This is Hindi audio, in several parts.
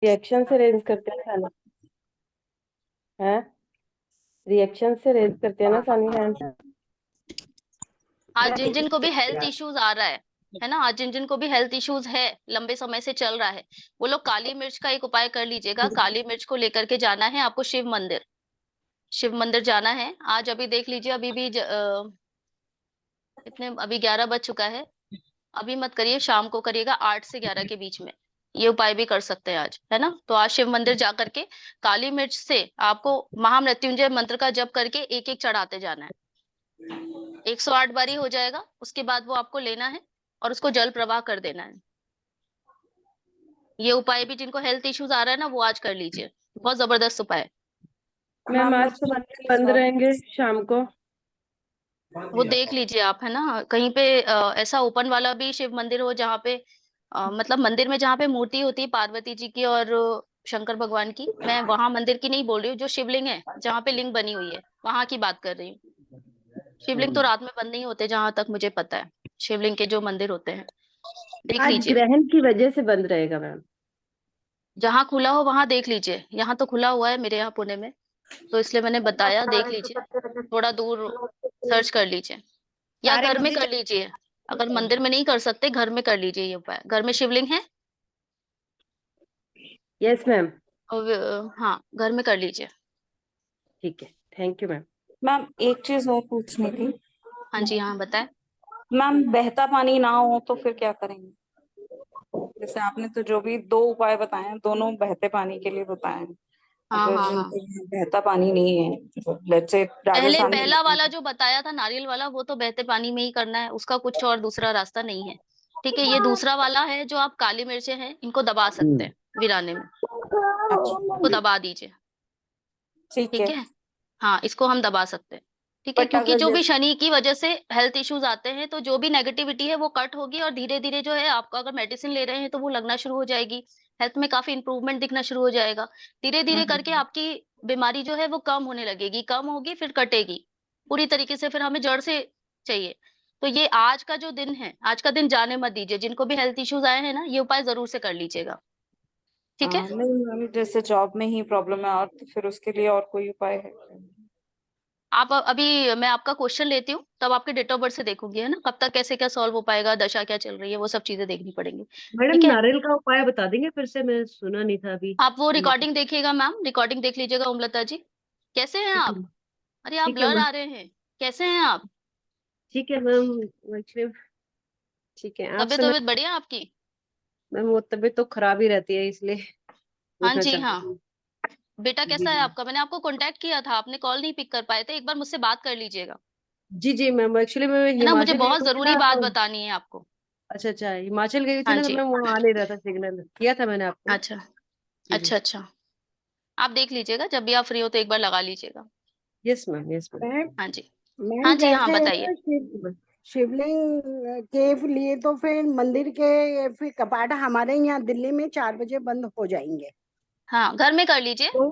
रिएक्शन से रेज करते हैं खाना है। रिएक्शन से रेज करते हैं ना सानी हैंड। आज जिन जिन को भी हेल्थ इश्यूज आ रहा है ना, आज जिन जिन को भी हेल्थ इश्यूज है, लंबे समय से चल रहा है, वो लोग काली मिर्च का एक उपाय कर लीजिएगा। काली मिर्च को लेकर के जाना है आपको शिव मंदिर। शिव मंदिर जाना है आज। अभी देख लीजिए, अभी भी इतने अभी 11 बज चुका है। अभी मत करिए, शाम को करिएगा 8 से 11 के बीच में। ये उपाय भी कर सकते हैं आज, है ना। तो आज शिव मंदिर जा करके काली मिर्च से आपको महामृत्युंजय मंत्र का जप करके एक एक चढ़ाते जाना है। 108 बारी हो जाएगा, उसके बाद वो आपको लेना है और उसको जल प्रवाह कर देना है। ये उपाय भी जिनको हेल्थ इश्यूज आ रहा है ना, वो आज कर लीजिए। बहुत जबरदस्त उपाय है। मैम आज तो मंदिर बंद रहेंगे शाम को। वो देख लीजिए आप, है ना, कहीं पे ऐसा ओपन वाला भी शिव मंदिर हो जहाँ पे मतलब मंदिर में जहाँ पे मूर्ति होती है पार्वती जी की और शंकर भगवान की। मैं वहां मंदिर की नहीं बोल रही हूँ, जो शिवलिंग है जहाँ पे लिंग बनी हुई है वहां की बात कर रही हूँ। शिवलिंग तो रात में बंद नहीं होते जहां तक मुझे पता है। शिवलिंग के जो मंदिर होते हैं देख आज लीजिए। ग्रहण की वजह से बंद रहेगा मैम। जहां खुला हो वहां देख लीजिए। यहाँ तो खुला हुआ है मेरे यहाँ पुणे में, तो इसलिए मैंने बताया, देख लीजिए। थोड़ा दूर सर्च कर लीजिए या सारे घर में मंदिर। कर लीजिए। अगर मंदिर में नहीं कर सकते, घर में कर लीजिए ये उपाय। घर में शिवलिंग है यस मैम। और हाँ, घर में कर लीजिए। ठीक है, थैंक यू मैम। मैम एक चीज और पूछनी थी। हाँ जी, हाँ बताएं। मैम बहता पानी ना हो तो फिर क्या करेंगे? जैसे आपने तो जो भी दो उपाय बताए हैं, दोनों बहते पानी के लिए बताए हैं। हाँ अगर हाँ हाँ। जिनको यहाँ बहता पानी नहीं है, लेट्स से पहले राजस्थान में पहला वाला जो बताया था नारियल वाला, वो तो बहते पानी में ही करना है, उसका कुछ और दूसरा रास्ता नहीं है। ठीक है, ये दूसरा वाला है जो आप काली मिर्चें हैं इनको दबा सकते हैं वीराने में। इसको अच्छा, दबा दीजिए। ठीक ठीक है। है, हाँ इसको हम दबा सकते हैं। ठीक है, बट क्योंकि अगर जो भी जैसे शनि की वजह से हेल्थ इश्यूज आते हैं, तो जो भी नेगेटिविटी है वो कट होगी और धीरे धीरे जो है आपको, अगर मेडिसिन ले रहे हैं तो वो लगना शुरू हो जाएगी। हेल्थ में काफी इंप्रूवमेंट दिखना शुरू हो जाएगा। धीरे धीरे करके आपकी बीमारी जो है वो कम होने लगेगी, कम होगी फिर कटेगी पूरी तरीके से, फिर हमें जड़ से चाहिए। तो ये आज का जो दिन है, आज का दिन जाने मत दीजिए। जिनको भी हेल्थ इश्यूज आए हैं ना, ये उपाय जरूर से कर लीजिएगा। ठीक है। नहीं मैम, जैसे जॉब में ही प्रॉब्लम है और तो फिर उसके लिए और कोई उपाय है? आप अभी मैं आपका क्वेश्चन लेती हूँ, तब आपके डेट ऑफ बर्थ से देखूंगी, है ना, कब तक कैसे क्या सॉल्व हो पाएगा, दशा क्या चल रही है, वो सब चीजें देखनी पड़ेंगी। मैडम ठीक है, नारियल का उपाय बता देंगे फिर से, मैं सुना नहीं था अभी। आप वो रिकॉर्डिंग देखिएगा मैम, रिकॉर्डिंग देख लीजिएगा। ओमलता जी कैसे हैं ठीक है। आप? अरे आप ठीक है ब्लर मैम। आ रहे हैं, कैसे हैं आप? ठीक है मैम, एक्चुअली ठीक है तबीयत आपसे मैं। तबीयत बढ़िया आपकी? मैम वो तबीयत तो खराब ही रहती है, इसलिए हाँ पूछना जी चाहती हाँ। थी। बेटा जी कैसा है जी। आपका? मैंने आपको कांटेक्ट किया था, आपने कॉल नहीं पिक कर पाए थे, एक बार मुझसे बात कर लीजिएगा। जी जी मैम, एक्चुअली मैं है ना, मुझे हिमाचल गई बहुत हुई थी जरूरी ना बात तो। बतानी है आपको। अच्छा अच्छा, हिमाचल गई थी हाँ ना तो जी। मैम वहाँ आ नहीं रहा था, सिग्नल किया था मैंने आपको। अच्छा जी जी। अच्छा अच्छा। आप देख लीजिएगा, जब भी आप फ्री हो तो एक बार लगा लीजिएगा। Yes ma'am, yes ma'am. Ma'am हाँ जी। हाँ मैम जी हाँ जैसे बताइए। ना शिवलिंग के लिए तो फिर मंदिर के फिर कपाट हमारे यहाँ दिल्ली में 4 बजे बंद हो जाएंगे। हाँ, घर में कर लीजिए। तो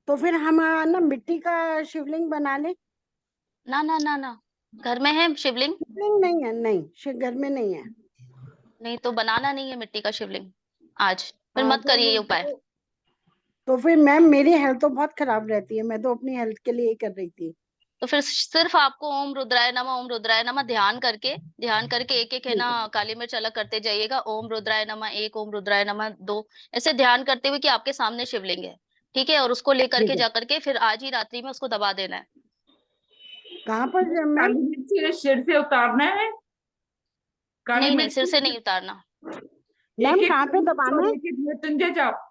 तो फिर हम ना मिट्टी का शिवलिंग बना ले। ना ना ना ना, घर में है शिवलिंग? शिवलिंग नहीं है, नहीं शिव घर में नहीं है। नहीं तो बनाना नहीं है मिट्टी का शिवलिंग आज, फिर हाँ मत करिए ये उपाय। तो फिर मैम मेरी हेल्थ तो बहुत खराब रहती है, मैं तो अपनी हेल्थ के लिए ही कर रही थी। तो फिर सिर्फ आपको ओम रुद्राय नमः, ओम रुद्राय नमः ध्यान करके एक एक है ना काली मिर्च अलग करते जाइएगा। ओम रुद्राय नमः एक, ओम रुद्राय नमः दो, ऐसे ध्यान करते हुए कि आपके सामने शिवलिंग है। ठीक है, और उसको लेकर ठीक के है। जाकर के फिर आज ही रात्रि में उसको दबा देना है। कहाँ पर मैम? काली मिर्च सिर से उतारना है? काली नहीं नहीं, मिर्च सिर से की नहीं उतारना। मैम एक एक कहाँ पे दबाना है? एक एक मृत्युंजय जाप।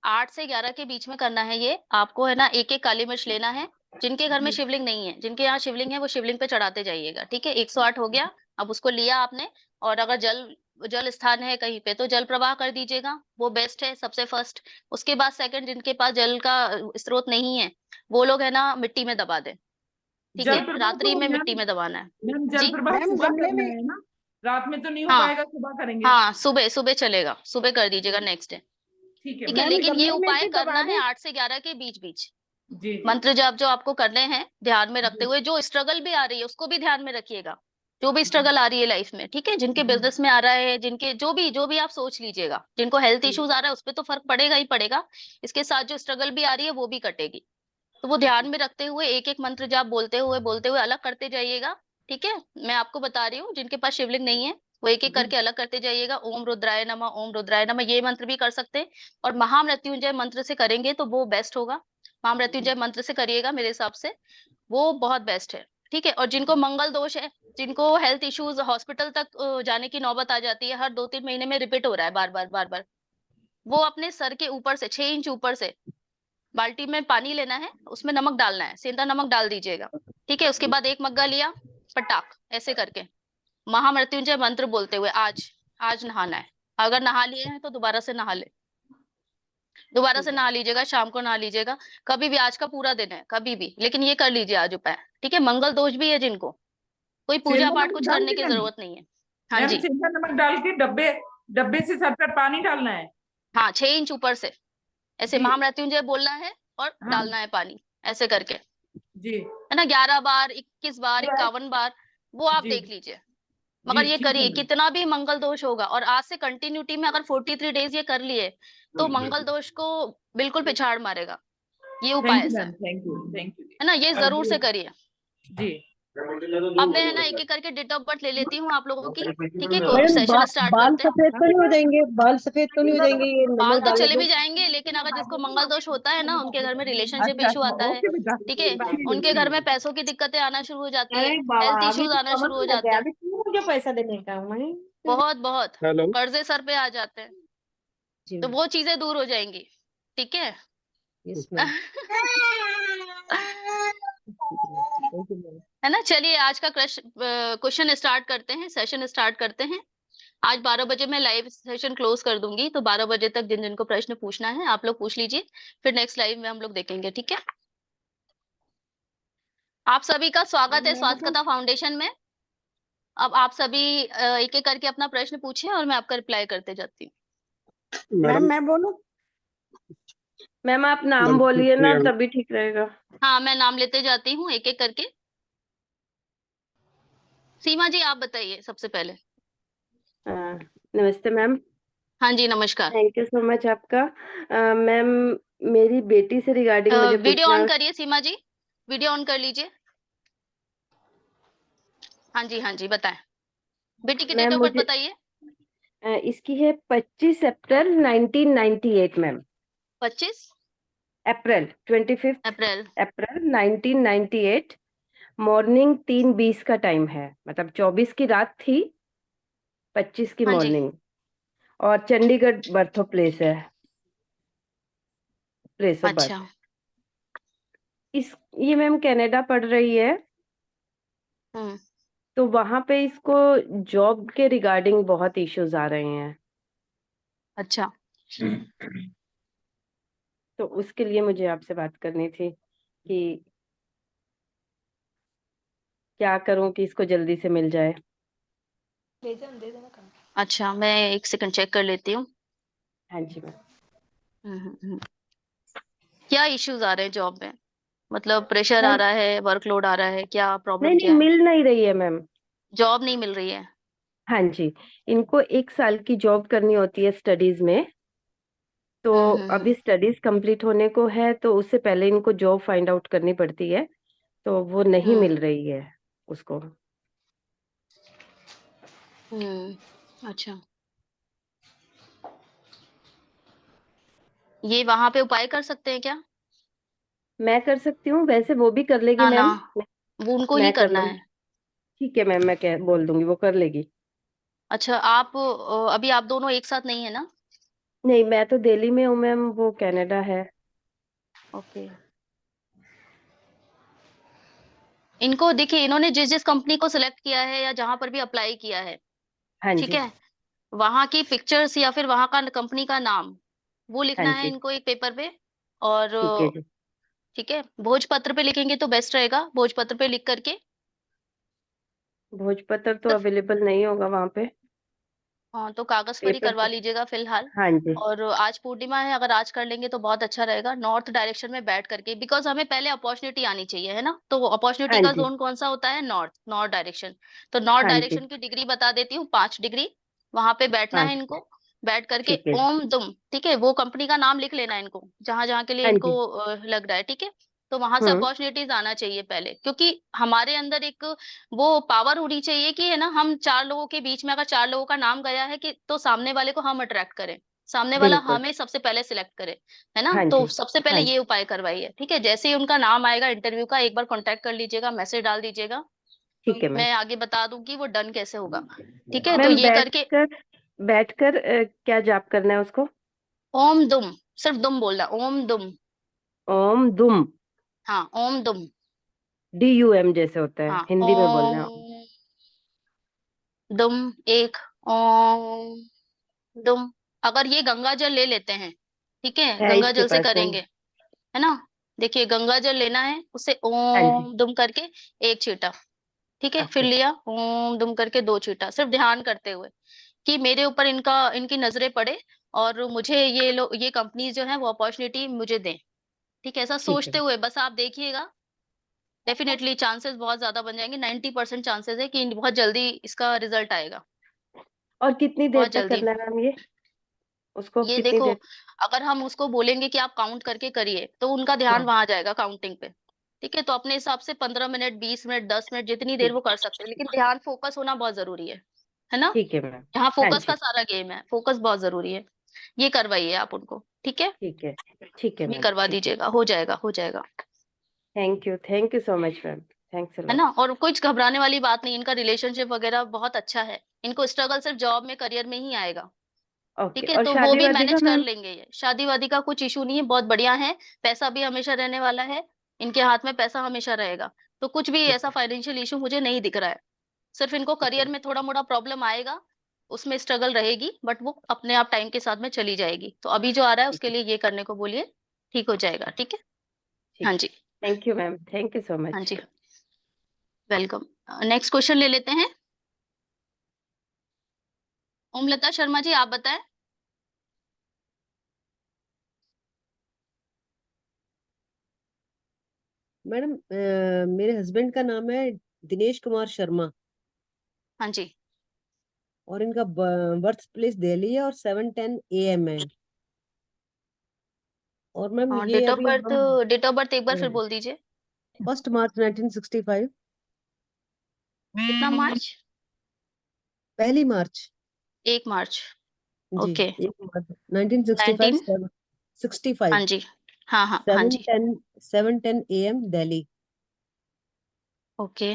8 से 11 के बीच में करना है ये आपको, है ना। एक एक काली मिर्च लेना है। जिनके घर में शिवलिंग नहीं है, जिनके यहाँ शिवलिंग है, वो शिवलिंग पे चढ़ाते जाइएगा। ठीक है, 108 हो गया। अब उसको लिया आपने, और अगर जल जल स्थान है कहीं पे तो जल प्रवाह कर दीजिएगा, वो बेस्ट है सबसे फर्स्ट। उसके बाद सेकंड, जिनके पास जल का स्रोत नहीं है, वो लोग है ना मिट्टी में दबा दें। ठीक जल है, प्रवाह रात्रि तो में मैम, मिट्टी में दबाना है। जल जी प्रवाह मैम सुबह गमले करना में। है ना? रात में तो नहीं हो हाँ पाएगा, सुबह करेंगे। हाँ, सुबह सुबह चलेगा, सुबह कर दीजिएगा नेक्स्ट डे। ठीक है ठीक है, मैम। मैम लेकिन ये गमले में उपाय भी करना दबा है दें? 8 से 11 के बीच बीच। जी जी मंत्र जाप जो आपको करने हैं ध्यान में रखते जी हुए, जो स्ट्रगल भी आ रही है उसको भी ध्यान में रखिएगा। जो भी स्ट्रगल आ रही है लाइफ में, ठीक है, जिनके बिजनेस में आ रहा है, जिनके जो भी आप सोच लीजिएगा, जिनको हेल्थ इश्यूज आ रहा है उस पर तो फर्क पड़ेगा ही पड़ेगा, इसके साथ जो स्ट्रगल भी आ रही है वो भी कटेगी। तो वो ध्यान में रखते हुए एक एक मंत्र जाप बोलते हुए अलग करते जाइएगा, ठीक है। मैं आपको बता रही हूँ, जिनके पास शिवलिंग नहीं है वो एक एक करके अलग करते जाइएगा। ओम रुद्राय नमः, ओम रुद्राय नमः, ये मंत्र भी कर सकते हैं। और महामृत्युंजय मंत्र से करेंगे तो वो बेस्ट होगा। महामृत्युंजय मंत्र से करिएगा, मेरे हिसाब से वो बहुत बेस्ट है, ठीक है। और जिनको मंगल दोष है, जिनको हेल्थ इश्यूज हॉस्पिटल तक जाने की नौबत आ जाती है, हर 2-3 महीने में रिपीट हो रहा है बार बार, वो अपने सर के ऊपर से 6 इंच ऊपर से बाल्टी में पानी लेना है, उसमें नमक डालना है, सेंधा नमक डाल दीजिएगा, ठीक है। उसके बाद एक मग्गा लिया, पटाक ऐसे करके महामृत्युंजय मंत्र बोलते हुए आज नहाना है। अगर नहा लिए हैं तो दोबारा से नहा ले, दोबारा से नहा लीजिएगा, शाम को नहा लीजिएगा, कभी भी, आज का पूरा दिन है कभी भी, लेकिन ये कर लीजिए आज उपाय, ठीक है। मंगल दोष भी है जिनको, कोई पूजा सेंधा पाठ नमक कुछ डाल करने के की मैम, जरूरत नहीं है। हाँ मैम जी, सेंधा नमक डाल के डब्बे डब्बे से सर पर पानी डालना है। हाँ 6 इंच ऊपर से ऐसे जी महामृत्युंजय बोलना है और हाँ डालना है पानी, ऐसे करके, जी है ना। 11 बार, 21 बार, 51 बार, वो आप जी देख लीजिए। जी मगर ये ठीक है करिए, मैम। कितना भी मंगल दोष होगा, और आज से कंटिन्यूटी में अगर 43 डेज ये कर लिए तो मंगल दोष को बिल्कुल पिछाड़ मारेगा। ये उपाय थैंक यू ऐसा मैम, थैंक यू है ना, ये जरूर से करिए। जी। अब मैं, है ना, एक एक करके डेट ऑफ बर्थ ले लेती हूँ आप लोगों की, ठीक है। मैडम सेशन स्टार्ट बाल करते हैं। सफेद तो नहीं हो जाएंगे? बाल सफेद तो नहीं हो जाएंगे ये बाल नमक तो डालने चले से? भी जाएंगे, लेकिन अगर जिसको मंगल दोष होता है ना, उनके घर में रिलेशनशिप अच्छा इशू अच्छा, आता है, ओके बेटा, ठीक है, उनके घर में पैसों की दिक्कतें आना शुरू हो जाती है, अरे बाबा, हेल्थ अभी इश्यूज तो आना समझ शुरू हो में आ जाते गया। हैं, अभी क्यों मुझे पैसा देने का वही? बहुत बहुत हेलो कर्जे सर पे आ जाते हैं, जी तो वो चीजें दूर हो जाएंगी, ठीक है। Yes ma'am. है ना, चलिए आज का क्वेश्चन स्टार्ट करते हैं, सेशन स्टार्ट करते हैं। आज 12 बजे मैं लाइव सेशन क्लोज कर दूंगी, तो 12 बजे तक जिन जिनको प्रश्न पूछना है आप लोग पूछ लीजिए, फिर नेक्स्ट लाइव में हम लोग देखेंगे, ठीक है। आप सभी का स्वागत है मैं स्वास्थ्य बताऊं? कथा फाउंडेशन में। अब आप सभी एक एक करके अपना प्रश्न पूछिए और मैं आपका रिप्लाई करते जाती हूँ। मैम मैडम मैं बोलूं? मैम आप नाम मैम बोलिए ना, प्रियंका तभी ठीक रहेगा। हाँ, मैं नाम लेते जाती हूँ एक एक करके। सीमा जी आप बताइए सबसे पहले। हाँ, नमस्ते मैम। हाँ जी, नमस्कार। थैंक यू सो मच आपका। मैम, मेरी बेटी से रिगार्डिंग मुझे वीडियो ऑन पूछना। करिए सीमा जी, वीडियो ऑन कर लीजिए। हाँ जी बताएं, बेटी की डेट मैम ऑफ बर्थ मुझे बताइए। इसकी है 25 अप्रैल 1998 मैम। 25 अप्रैल 25 अप्रैल। अप्रैल 1998। मॉर्निंग 3:20 का टाइम है, मतलब 24 की रात थी, 25 की हाँ जी, मॉर्निंग। और चंडीगढ़ बर्थ प्लेस है, प्लेस ऑफ अच्छा। बर्थ। इस ये मैम कनाडा पढ़ रही है, हम्म, तो वहां पे इसको जॉब के रिगार्डिंग बहुत इश्यूज आ रहे हैं, अच्छा। तो उसके लिए मुझे आपसे बात करनी थी कि क्या करूं कि इसको जल्दी से मिल जाए। अच्छा, मैं एक सेकंड चेक कर लेती हूँ। हाँ जी मैम। हम्म। क्या इश्यूज आ रहे हैं जॉब में, मतलब प्रेशर आ मैम रहा है, वर्कलोड आ रहा है, क्या नहीं प्रॉब्लम नहीं, क्या है? मिल नहीं रही है मैम। जॉब नहीं मिल रही है? हाँ जी, इनको 1 साल की जॉब करनी होती है स्टडीज में, तो अभी हम्म। स्टडीज कंप्लीट होने को है, तो उससे पहले इनको जॉब फाइंड आउट करनी पड़ती है, तो वो नहीं हम्म मिल रही है उसको। अच्छा, ये वहां पे उपाय कर सकते हैं क्या? मैं कर सकती हूँ, वैसे वो भी कर लेगी ना ना, मैम। वो उनको ही मैं कर करना लूंगी। है। ठीक है मैम, मैं कह बोल दूंगी, वो कर लेगी। अच्छा, आप अभी आप दोनों एक साथ नहीं है ना? नहीं, मैं तो दिल्ली में हूँ मैम, वो कनाडा है। ओके। इनको देखिए, इन्होंने जिस जिस कंपनी को सिलेक्ट किया है या जहां पर भी अप्लाई किया है, हाँ ठीक जी। है, वहां की पिक्चर्स या फिर वहां का कंपनी का नाम वो हाँ लिखना है जी। इनको एक पेपर पे। और ठीक है जी। ठीक है, भोजपत्र पे लिखेंगे तो बेस्ट रहेगा, भोजपत्र पे लिख करके। भोजपत्र तो अवेलेबल नहीं होगा वहां पे। हाँ, तो कागज पर ही पेपर करवा पे। लीजिएगा फिलहाल। हाँ जी। और आज पूर्णिमा है, अगर आज कर लेंगे तो बहुत अच्छा रहेगा, नॉर्थ डायरेक्शन में बैठ करके, बिकॉज हमें पहले अपॉर्चुनिटी आनी चाहिए, है ना? तो अपॉर्चुनिटी हाँ का जी। जोन कौन सा होता है? North, north direction. तो नॉर्थ हाँ जी। डायरेक्शन की डिग्री बता देती हूँ, 5 डिग्री। वहां पे बैठना है 5। इनको। बैठ करके ठीक है। ओम दुम, ठीक है, वो कंपनी का नाम लिख लेना इनको, जहां जहां के लिए हाँ इनको जी। लग रहा है, ठीक है। तो वहां से हम्म। अपॉर्चुनिटीज आना चाहिए पहले, क्योंकि हमारे अंदर एक वो पावर होनी चाहिए कि, है ना, हम 4 लोगों के बीच में अगर 4 लोगों का नाम गया है कि, तो सामने वाले को हम अट्रैक्ट करें, सामने वाला बिल्कुल। हमें सबसे पहले सिलेक्ट करे, है ना? हाँ तो जी। सबसे पहले हाँ ये जी। उपाय करवाइए, ठीक है। जैसे ही उनका नाम आएगा इंटरव्यू का, एक बार कांटेक्ट कर लीजिएगा, मैसेज डाल दीजिएगा, ठीक है मैम। मैं आगे बता दूंगी वो डन कैसे होगा। ठीक है, तो मैम ये करके बैठकर, बैठकर क्या जाप करना है उसको? ओम दुम, सिर्फ दुम बोलना, ओम दुम। ओम दुम। हाँ, ओम दुम। DUM जैसे होता है, हाँ, हिंदी में बोलना है। ओम दुम। एक ओम दुम। अगर ये गंगा जल ले लेते हैं, ठीक है, है गंगा इसके जल से पास मैम। करेंगे, है ना? देखिए, गंगा जल लेना है, उससे हाँ जी। ओम दुम करके एक छींटा, ठीक है, फिर ओके। लिया ओम दुम करके 2 छींटा, सिर्फ ध्यान करते हुए कि मेरे ऊपर इनका, इनकी नजरें पड़े, और मुझे ये लोग, ये कंपनी जो है वो अपॉर्चुनिटी मुझे दें, ठीक है, ऐसा ठीक है। सोचते हुए बस आप देखिएगा। डेफिनेटली चांसेस बहुत ज्यादा बन जाएंगे, 90% चांसेस है कि बहुत जल्दी इसका रिजल्ट आएगा, और कितनी देर बहुत तक जल्दी। करना है मैम ये, उसको ये कितनी देखो, देर? अगर हम उसको बोलेंगे कि आप काउंट करके करिए, तो उनका ध्यान हाँ। वहां जाएगा काउंटिंग पे, ठीक है। तो अपने हिसाब से 15 मिनट, 20 मिनट, 10 मिनट, जितनी देर ठीक। वो कर सकते हैं, लेकिन ध्यान फोकस होना बहुत जरूरी है ना? ठीक है मैम। यहाँ हाँ फोकस का जी। सारा गेम है, फोकस बहुत जरूरी है। ये करवाइए आप उनको, ठीक है। ठीक है। ठीक है ये मैम। करवा ठीक है। दीजिएगा, हो जाएगा, हो जाएगा। Thank you so much ma'am. Thanks a है लॉट। ना? और कुछ घबराने वाली बात नहीं, इनका रिलेशनशिप वगैरह बहुत अच्छा है, इनको स्ट्रगल सिर्फ जॉब में, करियर में ही आएगा, ओके। ठीक है। और तो वो शादी भी वादी का मैनेज कर मैम? लेंगे, ये शादी वादी का कुछ इशू नहीं है, बहुत बढ़िया है। पैसा भी हमेशा रहने वाला है, इनके हाथ में पैसा हमेशा रहेगा। तो कुछ भी ठीक ऐसा है। फाइनेंशियल इशू मुझे नहीं दिख रहा है। सिर्फ इनको ठीक है। करियर में थोड़ा मोड़ा प्रॉब्लम आएगा, उसमें स्ट्रगल रहेगी, बट वो अपने आप टाइम के साथ में चली जाएगी। तो अभी जो आ रहा है ठीक उसके है। लिए ये करने को बोलिए, ठीक हो जाएगा, ठीक है। हाँ ठीक है। जी। Thank you ma'am. Thank you so हाँ मच। जी, वेलकम। नेक्स्ट क्वेश्चन ले लेते हैं। ओमलता शर्मा जी, आप बताएं। मैडम मेरे हस्बैंड का नाम है दिनेश कुमार शर्मा, हाँ जी। और इनका बर्थ प्लेस दिल्ली है, और 7:10 AM है। और मैम ये डेट ऑफ अभी बर्थ, हम डेट ऑफ बर्थ एक बार फिर बोल दीजिए। 1 मार्च 1965। कितना मार्च? 1 मार्च। 1 मार्च। जी, ओके। 1 मार्च 1965, 19। 65। हाँ जी। हाँ हाँ हाँ सेवन जी। Ten 7:10 AM Delhi. ओके।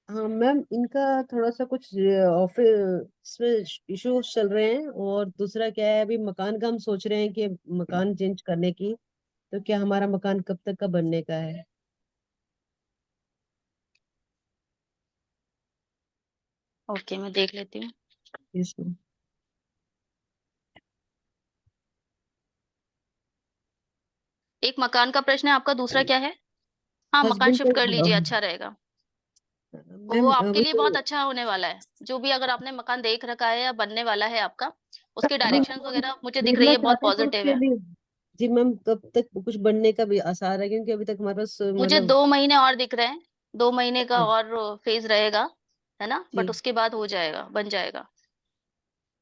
हाँ मैम, इनका थोड़ा सा कुछ ऑफिस में इश्यूज चल रहे हैं, और दूसरा क्या है, अभी मकान का हम सोच रहे हैं कि मकान चेंज करने की। तो क्या हमारा मकान कब तक का बनने का है? ओके, मैं देख लेती हूँ। इसमें एक मकान का प्रश्न है आपका, दूसरा क्या है? हाँ, मकान हस्बैंड शिफ्ट कर लीजिए, का, अच्छा रहेगा। वो मैम आपके अभी लिए बहुत तो अच्छा होने वाला है। जो भी अगर आपने मकान देख रखा है या बनने वाला है आपका, उसके जी डायरेक्शंस मैम, हम वगैरह मुझे दिख रही खरीदना है, बहुत चाहते हैं, पर पॉजिटिव उसके है। लिए, जी मैम, कब तक कुछ बनने का भी आसार है? क्योंकि अभी तक हमारे पास मुझे मतलब 2 महीने और दिख रहे हैं, 2 महीने का हाँ, और फेज रहेगा, है ना? बट जी उसके बाद हो जाएगा, बन जाएगा,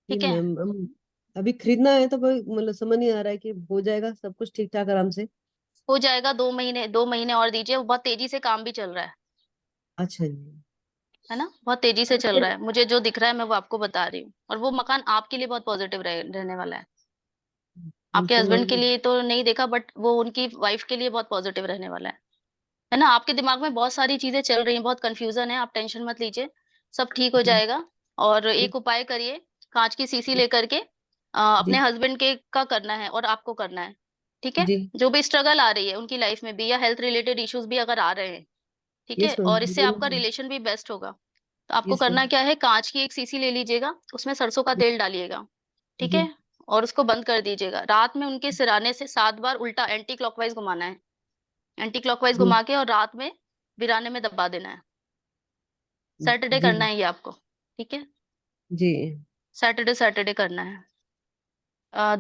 जी ठीक है। मैम, हम अभी खरीदना है, तो मतलब समझ नहीं आ रहा है कि हो जाएगा सब कुछ ठीक ठाक आराम से? हो जाएगा, 2 महीने, 2 महीने और दीजिए, वो बहुत तेजी से काम भी चल रहा अच्छा जी। है ना? बहुत तेजी से और चल फिर रहा है, मुझे जो दिख रहा है मैं वो आपको बता रही हूँ। और वो मकान आपके लिए बहुत पॉजिटिव रहने वाला है। आपके तो हस्बैंड के मैम, लिए तो नहीं देखा, बट वो उनकी वाइफ के लिए बहुत पॉजिटिव रहने वाला है ना? आपके दिमाग में बहुत सारी चीजें चल रही हैं, बहुत कंफ्यूजन है, आप टेंशन मत लीजिए, सब ठीक हो जी जाएगा। और जी एक उपाय करिए, कांच की शीशी जी लेकर के अपने जी हस्बैंड के का करना है और आपको करना है, ठीक है। जी। जो भी स्ट्रगल आ रही है उनकी लाइफ में भी, या हेल्थ रिलेटेड इश्यूज भी अगर आ रहे हैं, ठीक है, यस मैम, और इससे आपका बोलिए। रिलेशन भी बेस्ट होगा। तो आपको यस मैम। करना क्या है, कांच की एक शीशी ले लीजिएगा, उसमें सरसों का तेल डालिएगा, ठीक जी है, और उसको बंद कर दीजिएगा। रात में उनके सिराने से 7 बार उल्टा एंटी क्लॉकवाइज घुमाना है, एंटी क्लॉकवाइज जी घुमा के, और रात में वीराने में दबा देना है। सैटरडे जी करना है ये आपको, ठीक है। जी। सैटरडे सैटरडे करना है।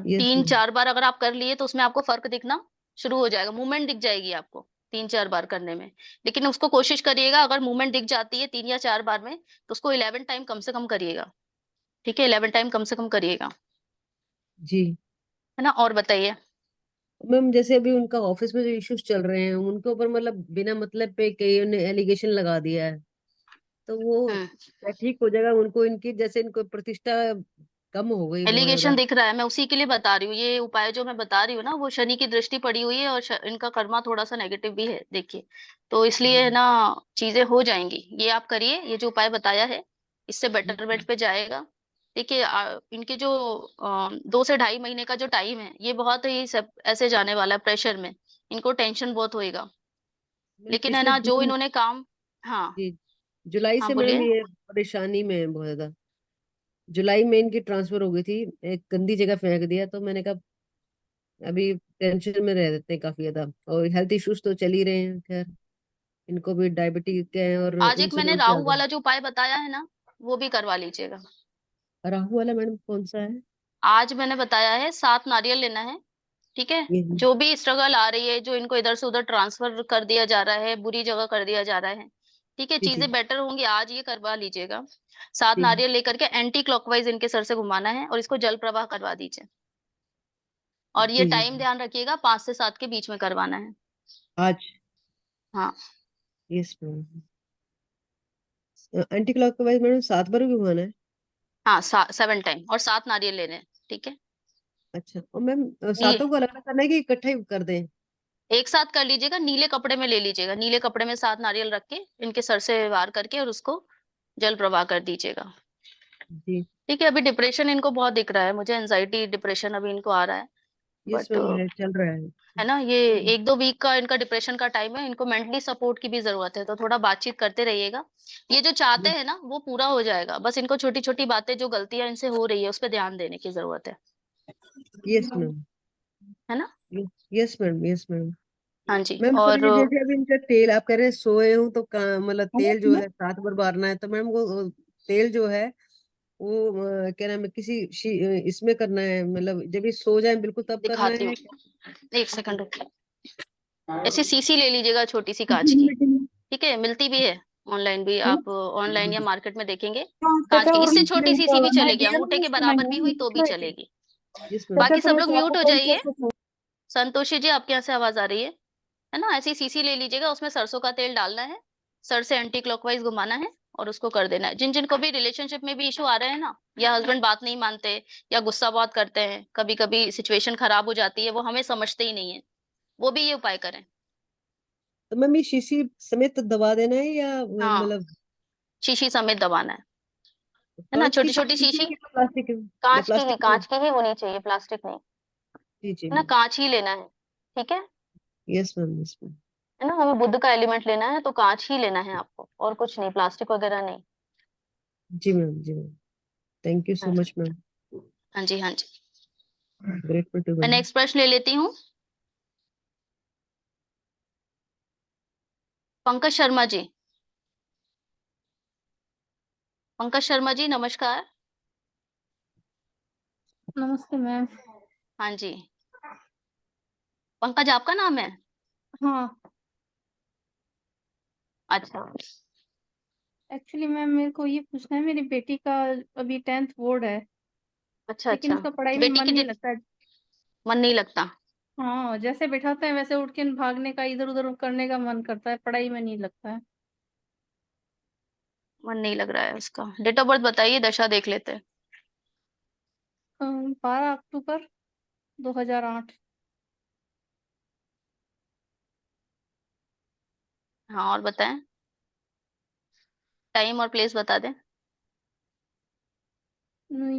यस 3-4 बार अगर आप कर लिए तो उसमें आपको फर्क दिखना शुरू हो जाएगा, मूवमेंट दिख जाएगी आपको 3-4 बार करने में। लेकिन उसको कोशिश करिएगा, अगर मूवमेंट दिख जाती है 3 या 4 बार में, तो उसको 11 टाइम कम से कम करिएगा। ठीक है, 11 टाइम कम से कम करिएगा, जी। है ना? और बताइए। मैम जैसे अभी उनका ऑफिस में जो इश्यूज चल रहे हैं उनके ऊपर मतलब बिना मतलब पे कई ने एलिगेशन लगा दिया है, तो वो हम्म क्या ठीक हो जाएगा? उनको इनकी जैसे इनको प्रतिष्ठा कम हो गई बहुत ज्यादा। एलिगेशन दिख रहा है, मैं उसी के लिए बता रही हूँ। ये उपाय जो मैं बता रही हूँ ना, वो शनि की दृष्टि पड़ी हुई है और इनका कर्मा थोड़ा सा नेगेटिव भी है, देखिए। तो इसलिए है जी ना, चीजें हो जाएंगी। ये आप करिए, ये जो उपाय बताया है, इससे जी बेटरमेंट पे जाएगा। देखिए इनके जो 2 से ढाई महीने का जो टाइम है, ये बहुत ही सब ऐसे जाने वाला है प्रेशर में। इनको टेंशन बहुत होएगा। मैम लेकिन है पिछले ना, जो जून, इन्होंने काम। हाँ। जी जुलाई हाँ से मैडम बोलिए। ये परेशानी में है बहुत ज्यादा। जुलाई में इनकी ट्रांसफर हो गई थी, एक गंदी जगह फेंक दिया, तो मैंने कहा अभी टेंशन में रह देते हैं काफी ज्यादा। और हेल्थ इश्यूज तो चल ही रहे हैं, खैर इनको भी डायबिटीज के हैं और आज एक मैंने इंसुलिन राहु चल रहा वाला जो उपाय बताया है ना, वो भी करवा लीजिएगा। है। राहु वाला मैडम कौन सा है? आज मैंने बताया है, 7 नारियल लेना है। ठीक है। ये जो भी स्ट्रगल आ रही है, जो इनको इधर से उधर ट्रांसफर कर दिया जा रहा है, बुरी जगह कर दिया जा रहा है, ठीक है, जी जी चीजें बेटर होंगी, आज ये करवा लीजिएगा। 7 जी नारियल लेकर के एंटी क्लॉकवाइज इनके सर से घुमाना है और इसको जल प्रवाह करवा दीजिए। और ये जी जी टाइम ध्यान रखिएगा, 5 से 7 के बीच में करवाना है। आज। हाँ। Yes ma'am. Anti clockwise madam 7 बार घुमाना है? हाँ 7 टाइम, और 7 नारियल लेने हैं। ठीक है। अच्छा, और मैम नीले सातों को अलग अलग करना है कि इकट्ठा ही कर दें? एक साथ कर लीजिएगा, नीले कपड़े में ले लीजिएगा, नीले कपड़े में 7 नारियल रख के इनके सर से वार करके और उसको जल प्रवाह कर दीजिएगा। जी। ठीक है। अभी डिप्रेशन इनको बहुत दिख रहा है, मुझे एंजाइटी डिप्रेशन अभी इनको आ रहा है। यस बट मैम है, चल रहा है। है ना, ये 1-2 वीक का इनका डिप्रेशन का टाइम है, इनको मेंटली सपोर्ट की भी जरूरत है, तो थोड़ा बातचीत करते रहिएगा। ये जो चाहते हैं ना, वो पूरा हो जाएगा। बस इनको छोटी छोटी बातें, जो गलतियां इनसे हो रही है, उस पर ध्यान देने की जरूरत यस मैम। है ना? Yes ma'am, yes ma'am. हाँ जी। मैम तो और ये जैसे अभी इनका तेल आप कह रहे हैं सोए हूँ तो मतलब तेल जो है 7 बार मारना है, तो मैम वो तेल जो है वो क्या नाम है किसी इसमें करना है, मतलब जब ये सो जाए बिल्कुल तब करना दिखाती हूँ, है? 1 सेकंड रुकिए। ऐसी सीसी ले लीजिएगा, छोटी सी कांच की। ठीक है, मिलती भी है ऑनलाइन भी, आप ऑनलाइन या मार्केट में देखेंगे। कांच की, इससे छोटी सीसी भी चलेगी, अंगूठे के बराबर भी हुई तो भी चलेगी। Yes ma'am. बाकी सब लोग म्यूट हो जाइए। संतोषी जी, आपके यहाँ से आवाज आ रही है ना? ऐसी सीसी ले लीजिएगा, उसमें सरसों का तेल डालना है, सर से एंटी क्लॉकवाइज घुमाना है और उसको कर देना है। जिन जिन को भी रिलेशनशिप में भी इशू आ रहे हैं ना, या हस्बैंड बात नहीं मानते, या गुस्सा बहुत करते हैं, कभी कभी सिचुएशन खराब हो जाती है, वो हमें समझते ही नहीं है, वो भी ये उपाय करें। तो मैम ये शीशी समेत दबा देना है या हाँ, मतलब शीशी समेत दबाना है ना? कांच की छोटी छोटी शीशी शीशी। की या प्लास्टिक की? या कांच की ही, प्लास्टिक की? कांच की ही होनी चाहिए, प्लास्टिक नहीं। जी जी है ना, कांच ही लेना है। ठीक है। Yes ma'am, yes ma'am. है ना, हमें बुद्ध का एलिमेंट लेना है, तो कांच ही लेना है आपको, और कुछ नहीं, प्लास्टिक वगैरह नहीं। जी मैम, जी मैम। थैंक यू हाँ सो जी। Much ma'am. हाँ जी। हाँ जी। ग्रेटफुल टू मैं मैम। नेक्स्ट प्रश्न ले लेती हूँ। पंकज शर्मा जी। पंकज शर्मा जी, नमस्कार। नमस्ते मैम। हाँ जी। पंकज आपका नाम है? हाँ, अच्छा। एक्चुअली मैम मेरे को ये पूछना है, मेरी बेटी का अभी 10th बोर्ड है, अच्छा लेकिन अच्छा। उसका पढ़ाई में बेटी मन की नहीं लगता है। मन नहीं लगता? हाँ, जैसे बैठाते हैं वैसे उठ के भागने का, इधर उधर करने का मन करता है, पढ़ाई में नहीं लगता है। मन नहीं लग रहा है उसका? डेट ऑफ बर्थ बताइए, दशा देख लेते हैं। 12 अक्टूबर 2008। हाँ, और बताएं, टाइम और प्लेस बता दें।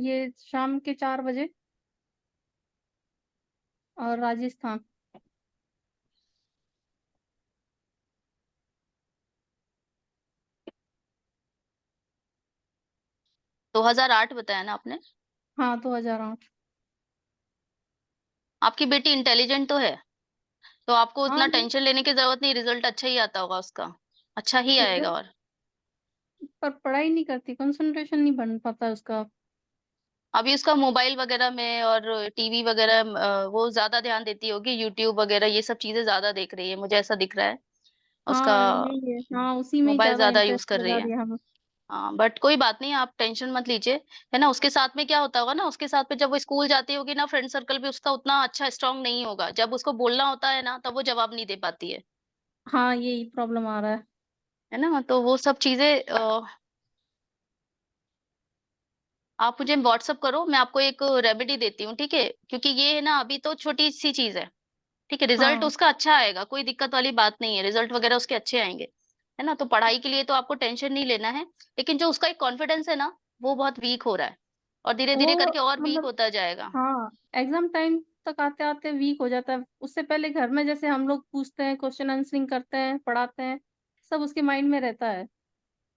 ये शाम के 4 बजे, और राजस्थान। 2008 बताया ना आपने? हाँ, 2008। आपकी बेटी इंटेलिजेंट तो है, तो आपको हाँ, उतना टेंशन लेने की जरूरत नहीं, रिजल्ट अच्छा ही आता होगा उसका, अच्छा ही आएगा। और पर पढ़ाई नहीं करती, कंसंट्रेशन नहीं बन पाता उसका। अभी उसका मोबाइल वगैरह में और टीवी वगैरह वो ज्यादा ध्यान देती होगी, यूट्यूब वगैरह ये सब चीजें ज्यादा देख रही है, मुझे ऐसा दिख रहा है। उसका हाँ यही है, हाँ उसी में ही मोबाइल ज्यादा ज्यादा यूज इंटरेस्ट कर रही लगा है। दिया हमें। हाँ बट कोई बात नहीं, आप टेंशन मत लीजिए, है ना। उसके साथ में क्या होता होगा ना, उसके साथ में जब वो स्कूल जाती होगी ना, फ्रेंड सर्कल भी उसका उतना अच्छा स्ट्रांग नहीं होगा, जब उसको बोलना होता है ना तब वो जवाब नहीं दे पाती हाँ यही प्रॉब्लम आ रहा है। है ना। तो वो सब चीजें आप मुझे व्हाट्सअप करो, मैं आपको एक रेमेडी देती हूँ, ठीक है। क्योंकि ये है ना अभी तो छोटी सी चीज है, ठीक है। रिजल्ट हाँ उसका अच्छा आएगा, कोई दिक्कत वाली बात नहीं है, रिजल्ट वगैरह उसके अच्छे आएंगे, है ना। तो पढ़ाई के लिए तो आपको टेंशन नहीं लेना है, लेकिन जो उसका एक कॉन्फिडेंस है ना वो बहुत वीक हो रहा है, और धीरे धीरे वो करके और वीक मतलब, होता जाएगा। हाँ एग्जाम टाइम तक आते आते वीक हो जाता है। उससे पहले घर में जैसे हम लोग पूछते हैं, क्वेश्चन आंसरिंग करते हैं, पढ़ाते हैं, सब उसके माइंड में रहता है।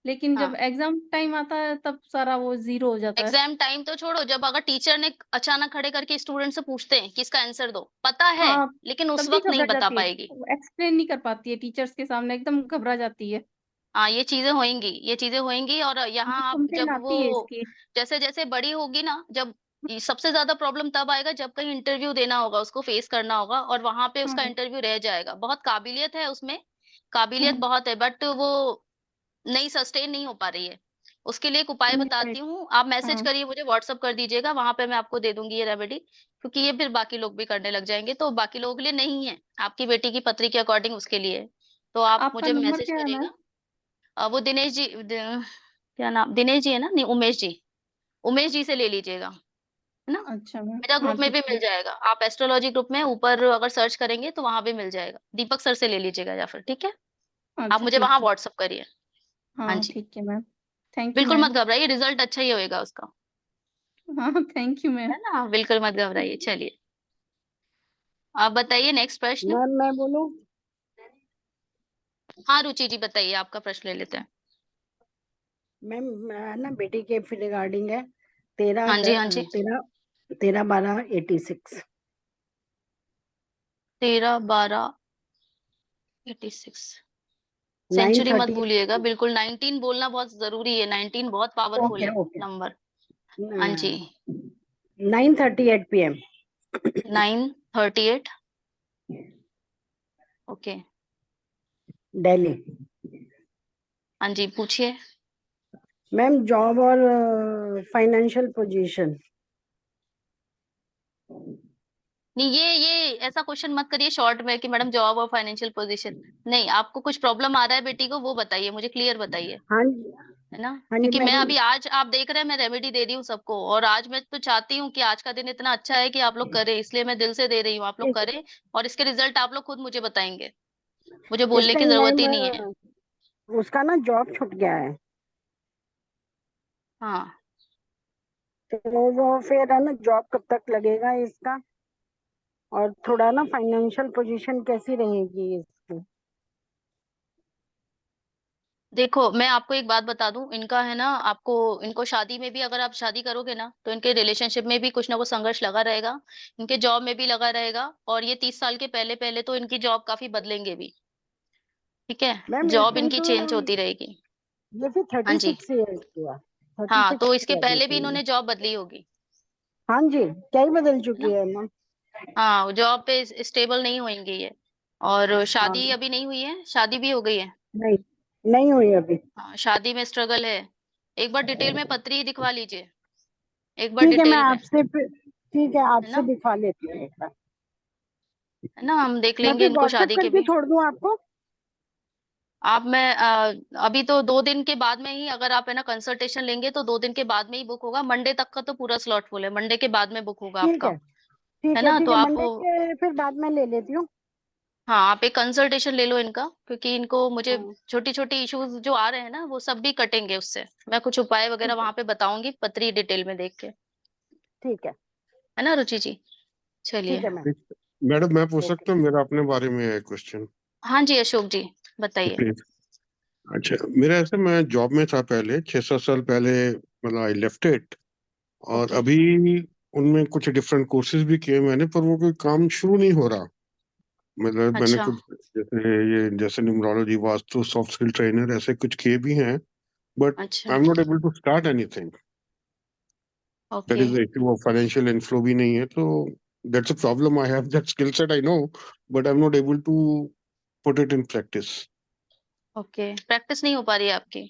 लेकिन जब हाँ एग्जाम टाइम आता है तब सारा वो जीरो हो जाता है। एग्जाम टाइम तो छोड़ो, जब अगर टीचर ने अचानक खड़े करके स्टूडेंट से पूछते हैं कि इसका आंसर दो, पता है हाँ लेकिन उस तब भी वक्त नहीं घबरा बता जाती है, पाएगी। एक्सप्लेन नहीं कर पाती है टीचर्स के सामने, एकदम घबरा जाती है। हाँ ये चीजें होंगी, ये चीजें होंगी। और यहाँ मुझे आप कंप्लेन जब आती है वो इसकी। जैसे जैसे बड़ी होगी ना, जब ये सबसे ज्यादा प्रॉब्लम तब आएगा जब कहीं इंटरव्यू देना होगा, उसको फेस करना होगा, और वहां पे उसका हाँ इंटरव्यू रह जाएगा। बहुत काबिलियत है उसमें, काबिलियत हाँ बहुत है, बट वो नहीं सस्टेन नहीं हो पा रही है। उसके लिए एक उपाय नहीं बताती पड़ेगा। हूँ, आप मैसेज हाँ करिए मुझे, व्हाट्सअप कर दीजिएगा, वहां पे मैं आपको दे दूंगी ये रेमेडी। क्योंकि ये फिर बाकी लोग भी करने लग जाएंगे, तो बाकी लोगों के लिए नहीं है, आपकी बेटी की पत्री के अकॉर्डिंग उसके लिए है। तो आप आपका मुझे नंबर मैसेज क्या है मैम? करिएगा। वो दिनेश जी क्या नाम, दिनेश जी है ना, नहीं उमेश जी, उमेश जी से ले लीजिएगा, है ना। अच्छा मैम, मेरा हाँ ग्रुप में ठीक भी है। मिल जाएगा, आप एस्ट्रोलॉजी ग्रुप में ऊपर अगर सर्च करेंगे तो वहां भी मिल जाएगा, दीपक सर से ले लीजिएगा या फिर, ठीक है। आप अच्छा मुझे ठीक वहां है। व्हाट्सअप करिए। हाँ हाँ जी, ठीक है मैम। थैंक यू बिल्कुल मैम। मत घबराइए, रिजल्ट अच्छा ही होएगा उसका, हाँ थैंक यू मैम। है ना। बिल्कुल मत घबराइए। चलिए आप बताइए नेक्स्ट प्रश्न। मैम मैं बोलूं? हाँ रुचि जी बताइए, आपका प्रश्न ले लेते हैं। मैम ना बेटी के रिगार्डिंग है। तेरह हाँ जी हाँ जी। तेरह 13/12/86। 13/12/86। नाइन सेंचुरी मत थर्टी भूलिएगा बिल्कुल, 19 बोलना बहुत जरूरी है, 19 बहुत पावरफुल ओके है ओके। नंबर। हाँ जी। 9:38 PM। 9:38। ओके। दिल्ली। हाँ जी पूछिए। मैम जॉब और फाइनेंशियल पोजीशन। नहीं ये ऐसा क्वेश्चन मत करिए शॉर्ट में कि मैडम जॉब और फाइनेंशियल पोजीशन। नहीं, आपको कुछ प्रॉब्लम आ रहा है बेटी को, वो बताइए मुझे, क्लियर बताइए, हाँ जी। है ना। हाँ जी क्योंकि मैं मैम। अभी आज आप देख रहे हैं मैं रेमेडी दे रही हूँ सबको, और आज मैं तो चाहती हूँ कि आज का दिन इतना अच्छा है कि आप लोग करें, इसलिए मैं दिल से दे रही हूँ, आप लोग इस करें। और इसके रिजल्ट आप लोग खुद मुझे बताएंगे, मुझे इस बोलने की टाइम जरूरत मैम ही नहीं है। उसका ना जॉब छूट गया है। हाँ तो वो फिर है ना, जॉब कब तक लगेगा इसका? और थोड़ा ना फाइनेंशियल पोजीशन कैसी रहेगी इसकी? देखो मैं आपको एक बात बता दूं, इनका है ना, आपको इनको शादी में भी अगर आप शादी करोगे ना तो इनके रिलेशनशिप में भी कुछ ना कुछ संघर्ष लगा रहेगा, इनके जॉब में भी लगा रहेगा, और ये 30 साल के पहले पहले तो इनकी जॉब काफी बदलेंगे भी, ठीक है, मैम जॉब इसने इनकी तो चेंज होती रहेगी। ये फिर हाँ थर्टी जी। सिक्स ईयर्स हुआ। थर्टी हाँ तो सिक्स इसके पहले भी ग्रेजुएशन में। इन्होंने जॉब बदली होगी, हाँ जी, क्या ही बदल है ना। चुकी है मैम। हाँ जॉब पे स्टेबल नहीं होंगे ये, और हाँ। शादी अभी नहीं हुई है, शादी भी हो गई है। नहीं, नहीं हुई अभी। हाँ शादी में स्ट्रगल है। एक बार डिटेल में पत्री दिखवा लीजिए, एक बार ठीक है, मैं डिटेल में, आपसे फिर ठीक है है आपसे ना, दिखवा लेती हूँ एक बार। है ना, हम देख मैं लेंगे फिर इनको व्हाट्सएप शादी के करके भी। छोड़ दूँ आपको? आप मैं अभी तो 2 दिन के बाद में ही, अगर आप है ना कंसल्टेशन लेंगे तो 2 दिन के बाद में ही बुक होगा, मंडे तक का तो पूरा स्लॉट फुल है, मंडे के बाद में बुक होगा ठीक आपका, है ठीक है है ना। ठीक तो है, आप मंडे के फिर बाद में ले लेती हूँ। हाँ आप एक कंसल्टेशन ले लो इनका, क्योंकि इनको मुझे हाँ छोटी छोटी इश्यूज जो आ रहे हैं ना वो सब भी कटेंगे उससे, मैं कुछ उपाय वगैरह ठीक है वहां पे बताऊंगी पत्री डिटेल में देख के, ठीक है है ना रुचि जी। चलिए। ठीक है मैम। ठीक। मैडम मैं पूछ ओके। सकता हूँ, मेरा अपने बारे में है क्वेश्चन हाँ जी अशोक जी बताइए। प्लीज। अच्छा, मेरा ऐसे, मैं जॉब में था पहले 6-7 साल पहले, मतलब आई लेफ्ट इट। और ओके। अभी उनमें कुछ डिफरेंट कोर्सेज भी किए मैंने, पर वो कोई काम शुरू नहीं हो रहा। मतलब मैंने अच्छा कुछ जैसे numerology, vastu, soft skill trainer, ऐसे कुछ किए भी हैं, बट अच्छा। I am not able to start anything. That okay is the issue. वो फाइनेंशियल इनफ्लो भी नहीं है, तो that's a problem. I have that skill set, I know, but I am not able to put it in practice. Okay practice नहीं हो पा रही है आपकी।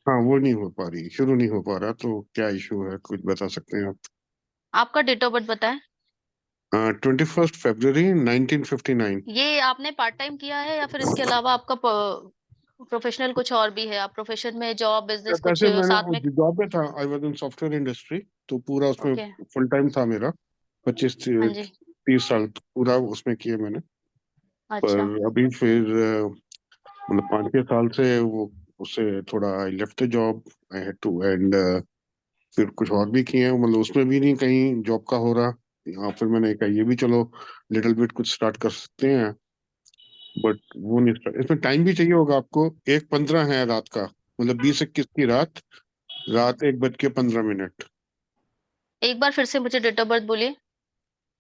हाँ, वो नहीं हो पा रही, शुरू नहीं हो पा रहा, तो क्या इशू है, कुछ बता सकते हैं आप? आपका डेट ऑफ बर्थ बताएं। 21 फरवरी 1959। ये आपने पार्ट टाइम किया है या फिर इसके अलावा आपका प्रोफेशनल कुछ और भी है? आप प्रोफेशन में जॉब बिजनेस कुछ वैसे मैंने साथ में? जॉब पे था, I was in software industry, तो पूरा उसमें ओके फुल टाइम था मेरा। 25 हाँ जी 30 साल पूरा उसमें किए मैंने। अच्छा पर अभी फिर मतलब 5-6 साल से वो उससे थोड़ा I left the job, I had to, and फिर कुछ और भी किए हैं, मतलब उसमें भी नहीं कहीं जॉब का हो रहा। यहाँ फिर मैंने कहा ये भी चलो लिटिल बिट कुछ स्टार्ट कर सकते हैं, बट वो नहीं start- इसमें टाइम भी चाहिए होगा आपको। 1:15 है रात का, मतलब 20-21 की रात, रात 1:15। एक बार फिर से मुझे डेट ऑफ बर्थ बोलिए।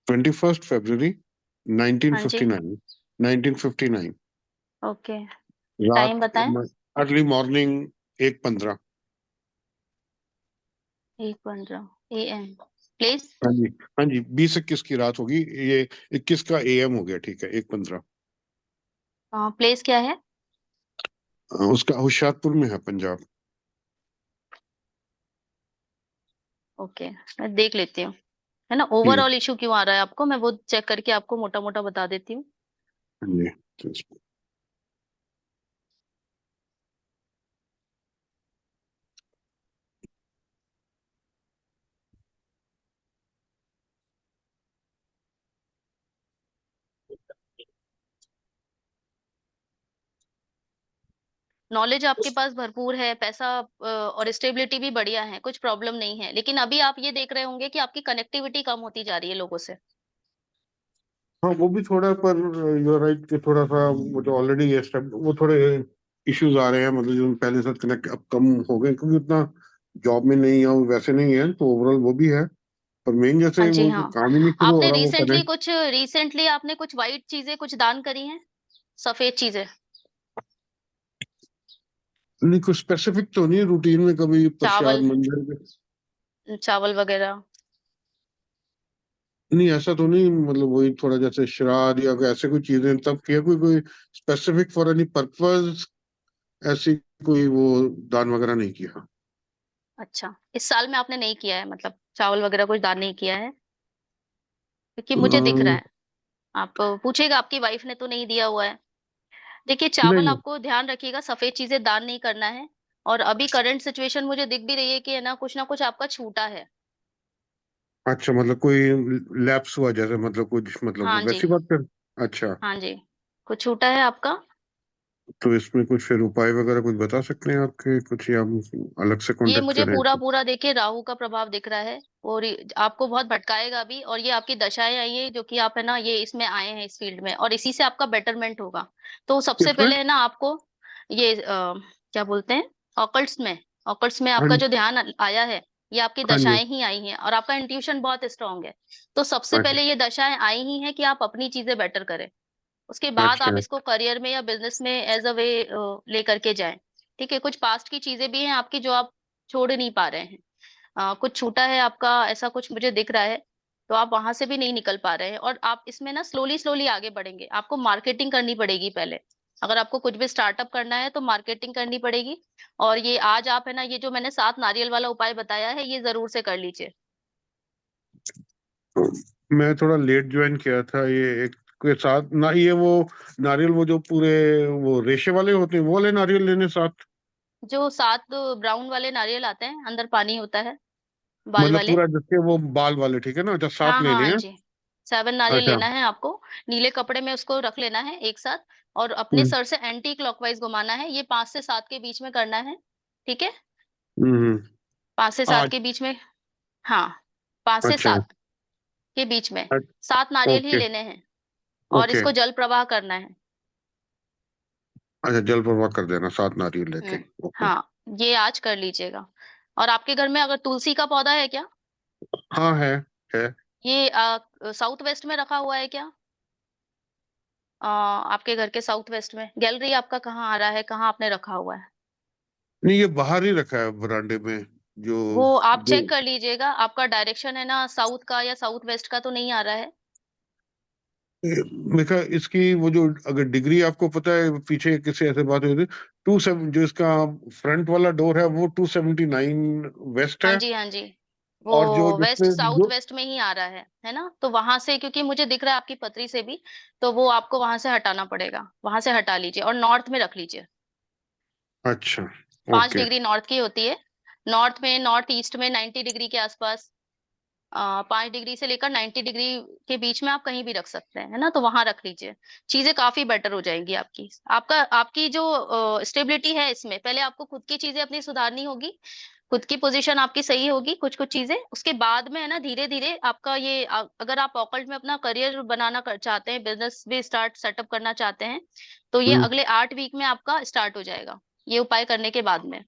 21 फरवरी हाँ जी 1959। 1959 ओके रात, टाइम बताएं। Early morning 1:15। 1:15 AM। प्लेस? हाँ जी, हाँ जी, 20-21 की रात होगी ये, 21 का AM हो गया, ठीक है, 1:15। प्लेस क्या है? उसका होशियारपुर में है, पंजाब। ओके मैं देख लेती हूँ, है ना। हम्म, ओवरऑल इशू क्यों आ रहा है आपको, मैं वो चेक करके आपको मोटा मोटा बता देती हूँ। हाँ जी, तो नॉलेज आपके पास भरपूर है, पैसा और स्टेबिलिटी भी बढ़िया है, कुछ प्रॉब्लम नहीं है, लेकिन अभी आप ये देख रहे होंगे कि आपकी कनेक्टिविटी कम होती जा रही है लोगों से। हाँ, वो भी थोड़ा, पर यू राइट कि थोड़ा सा वो जो ऑलरेडी ये स्टेप, वो थोड़े इश्यूज आ रहे हैं, मतलब जो पहले से कनेक्ट अब कम हो गए, क्योंकि उतना जॉब में नहीं है, वैसे नहीं है, तो ओवरऑल वो भी है। पर मेन हाँ जैसे जी वो जो हाँ। काम ही नहीं शुरू हो आपने रहा, वो कनेक्ट। रिसेंटली आपने कुछ वाइट चीजें कुछ दान करी हैं, सफेद चीजें? नहीं, कुछ स्पेसिफिक तो नहीं, रूटीन में कभी प्रसाद चावल, मंदिर में। चावल वगैरह? नहीं, ऐसा तो नहीं, मतलब वही थोड़ा जैसे श्राद्ध या कोई ऐसे कोई चीजें तब किया, कोई कोई स्पेसिफिक फॉर एनी पर्पस, ऐसी कोई वो दान वगैरह नहीं किया। अच्छा इस साल में आपने नहीं किया है, मतलब चावल वगैरह कुछ दान नहीं किया है? क्योंकि मुझे दिख रहा नहीं, है। आप पूछेगा आपकी वाइफ ने तो नहीं दिया हुआ है। देखिए चावल नहीं। आपको ध्यान रखिएगा, सफेद चीजें दान नहीं करना है। और अभी करंट सिचुएशन मुझे दिख भी रही है कि है ना कुछ आपका छूटा है। अच्छा, मतलब कोई लैप्स हुआ जैसे, मतलब कुछ, मतलब हाँ जी वैसी बात कर। अच्छा, हाँ जी कुछ छूटा है आपका। तो इसमें कुछ फिर उपाय वगैरह कुछ बता सकते हैं आपके कुछ, या हम अलग से ये कांटेक्ट मुझे करें? पूरा पूरा देखिए राहु का प्रभाव दिख रहा है, और आपको बहुत भटकाएगा भी, और ये आपकी दशाएं आई है जो कि आप है ना ये इसमें आए हैं इस फील्ड में, और इसी से आपका बेटरमेंट होगा। तो सबसे किसमें? पहले है ना आपको ये क्या बोलते हैं, ऑकल्ट्स में हाँ आपका जी, जो ध्यान आया है, ये आपकी हाँ जी। दशाएं ही आई हैं, और आपका इंट्यूशन बहुत स्ट्रांग है। तो सबसे अच्छा, पहले ये दशाएं आई ही हैं कि आप अपनी चीजें बेटर करें। उसके बाद आप अच्छा। इसको करियर में या बिजनेस में एज अ वे लेकर के जाएं। ठीक है, कुछ पास्ट की चीजें भी हैं आपकी जो आप छोड़ नहीं पा रहे हैं। कुछ छूटा है आपका, ऐसा कुछ मुझे दिख रहा है। तो आप वहां से भी नहीं निकल पा रहे हैं, और आप इसमें ना स्लोली स्लोली आगे बढ़ेंगे। आपको मार्केटिंग करनी पड़ेगी पहले। अगर आपको कुछ भी स्टार्टअप करना है तो मार्केटिंग करनी पड़ेगी। और ये आज आप है ना ये जो मैंने 7 नारियल वाला उपाय बताया है ये जरूर से कर लीजिए। तो मैं थोड़ा लेट ज्वाइन किया था ये, एक के साथ ना, ये वो नारियल, वो जो पूरे वो रेशे वाले होते हैं, वो वाले नारियल लेने साथ? जो 7 ब्राउन वाले नारियल आते हैं, अंदर पानी होता है, बाल मतलब वाले। पूरा जिसके वो बाल वाले, ठीक है ना? अच्छा, साथ हाँ हाँ लेने हाँ हैं। जी, 7 नारियल अच्छा। लेना है आपको। नीले कपड़े में उसको रख लेना है एक साथ, और अपने हम्म, सर से एंटी क्लॉकवाइज घुमाना है। ये 5 से 7 के बीच में करना है। ठीक है, हम्म। 5 से 7 आज। के बीच में। हाँ 5 से अच्छा। 7 के बीच में 7 नारियल ही ओके, लेने हैं, और ओके। इसको जल प्रवाह करना है। अच्छा, जल प्रवाह कर देना 7 नारियल लेके। ओके। हाँ ये आज कर लीजिएगा। और आपके घर में अगर तुलसी का पौधा है क्या? हाँ, है। ये साउथ वेस्ट में रखा हुआ है क्या? आपके घर के साउथ वेस्ट में गैलरी आपका कहाँ आ रहा है, कहाँ आपने रखा हुआ है? नहीं, ये बाहर ही रखा है, बरामदे में। वो आप जो चेक कर लीजिएगा, आपका डायरेक्शन है ना साउथ का या साउथ वेस्ट का तो नहीं आ रहा है। मेरे ख्याल इसकी वो जो अगर डिग्री आपको पता है, पीछे किसी ऐसे बात हुई थी, 27 जो इसका फ्रंट वाला डोर है वो 279 वेस्ट हाँ है, जी, हाँ जी, और जो वो वेस्ट जिसमें साउथ जो वेस्ट में ही आ रहा है ना? तो वहां से, क्योंकि मुझे दिख रहा है आपकी पतरी से भी, तो वो आपको वहां से हटाना पड़ेगा, वहां से हटा लीजिए और नॉर्थ में रख लीजिए। अच्छा 5 ओके डिग्री नॉर्थ की होती है। नॉर्थ में, नॉर्थ ईस्ट में 90 डिग्री के आसपास, 5 डिग्री से लेकर 90 डिग्री के बीच में आप कहीं भी रख सकते हैं, है ना? तो वहां रख लीजिए, चीजें काफी बेटर हो जाएंगी आपकी। आपकी जो स्टेबिलिटी है इसमें, पहले आपको खुद की चीजें अपनी सुधारनी होगी, खुद की पोजीशन आपकी सही होगी, कुछ कुछ चीजें, उसके बाद में है ना धीरे धीरे आपका ये अगर आप ऑकल्ट में अपना करियर बनाना चाहते हैं, बिजनेस भी सेटअप करना चाहते हैं, तो ये हम्म। अगले 8 वीक में आपका स्टार्ट हो जाएगा, ये उपाय करने के बाद में।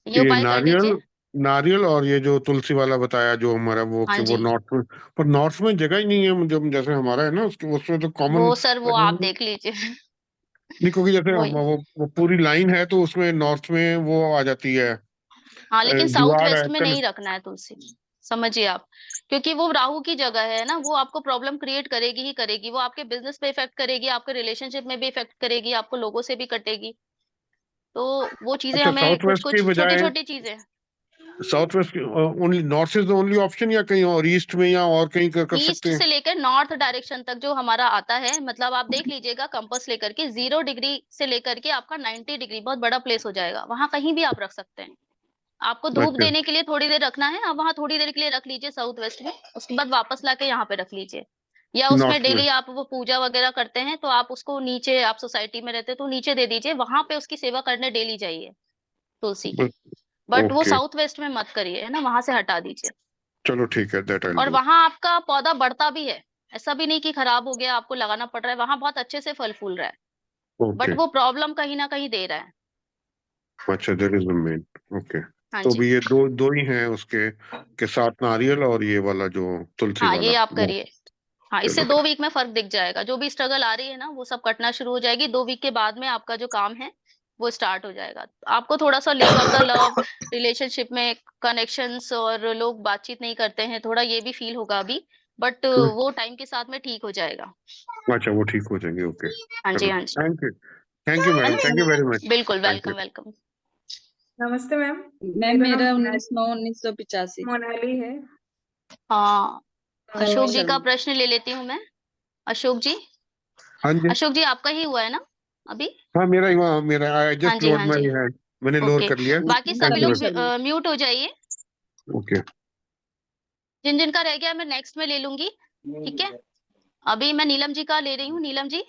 ये ये उपाय कर नारियल, लीजिए। नारियल और ये जो तुलसी वाला बताया जो हमारा वो, हाँ कि वो जी, नॉर्थ में, पर नॉर्थ में जगह ही नहीं है, जब जैसे हमारा है ना उसके उसमें तो कॉमन वो सर वो आप देख लीजिए। नहीं, क्योंकि जैसे वही, वो पूरी लाइन है तो उसमें नॉर्थ में वो आ जाती है, हाँ लेकिन साउथ दीवार वेस्ट है में नहीं रखना है तुलसी, समझिए आप, क्योंकि वो राहु की जगह है ना, वो आपको प्रॉब्लम क्रिएट करेगी ही करेगी, वो आपके बिजनेस पे इफेक्ट करेगी, आपके रिलेशनशिप में भी इफेक्ट करेगी, आपको लोगों से भी कटेगी। तो वो चीजें अच्छा हमें साउथ कुछ वेस्ट के कुछ छोटी बजाय छोटी चीजें। South west only, north is the only option, या कहीं और ईस्ट में या और कहीं कर सकते ईस्ट हैं? से लेकर नॉर्थ डायरेक्शन तक जो हमारा आता है, मतलब आप देख लीजिएगा कंपास लेकर के, 0 डिग्री से लेकर के आपका 90 डिग्री, बहुत बड़ा प्लेस हो जाएगा, वहां कहीं भी आप रख सकते हैं। आपको धूप अच्छा देने के लिए थोड़ी देर रखना है, आप वहां थोड़ी देर के लिए रख लीजिए साउथ वेस्ट में, उसके बाद वापस लाके यहाँ पे रख लीजिए। या उसमें नॉर्थ में। डेली आप वो पूजा वगैरह करते हैं तो आप उसको नीचे, आप सोसाइटी में रहते हैं तो नीचे दे दीजिए, वहां पे उसकी सेवा करने डेली जाइए तुलसी की। बट वो ओके साउथ वेस्ट में मत करिए, है ना, वहां से हटा दीजिए। चलो ठीक है, दैट आई और डू। वहां आपका पौधा बढ़ता भी है, ऐसा भी नहीं कि खराब हो गया आपको लगाना पड़ रहा है, वहां बहुत अच्छे से फल फूल रहा है, बट ओके वो प्रॉब्लम कहीं ना कहीं दे रहा है। अच्छा, that is the main. Okay, हाँ तो जी, भी ये दो दो ही हैं उसके, के साथ नारियल और ये वाला जो तुलसी हाँ वाला ये आप वो। करिए। हाँ, इससे चलो 2 ठीक। वीक में फर्क दिख जाएगा, जो भी स्ट्रगल आ रही है ना वो सब कटना शुरू हो जाएगी, 2 वीक के बाद में आपका जो काम है वो स्टार्ट हो जाएगा। आपको थोड़ा सा lake of the love, relationship में कनेक्शंस और लोग बातचीत नहीं करते हैं, थोड़ा ये भी फील होगा अभी, बट वो टाइम के साथ में ठीक हो जाएगा। अच्छा वो ठीक हो जाएंगे, ओके हाँ जी, चलो, हाँ जी, थैंक यू है मैडम, थैंक यू वेरी ना? मच। बिल्कुल, थैंक यू। Welcome welcome. नमस्ते मैम। मैम मेरा नाम मेरा 19/9/1985। मोनाली है। हाँ, अशोक जी का शर्मा। प्रश्न ले लेती हूँ मैं। अशोक जी, हाँ जी। अशोक जी आपका ही हुआ है ना अभी? हाँ मेरा ही, वहाँ मेरा, आई हाँ जस्ट जी, लोड हाँ जी, माई हैंड, मैंने लोड ओके। कर लिया। बाकी सभी थैंक यू। लोग सलोनी शर्मा। म्यूट हो जाइए, ओके जिन जिन का रह गया मैं नेक्स्ट में ले लूंगी, ठीक है? अभी मैं नीलम जी का ले रही हूँ, नीलम जी।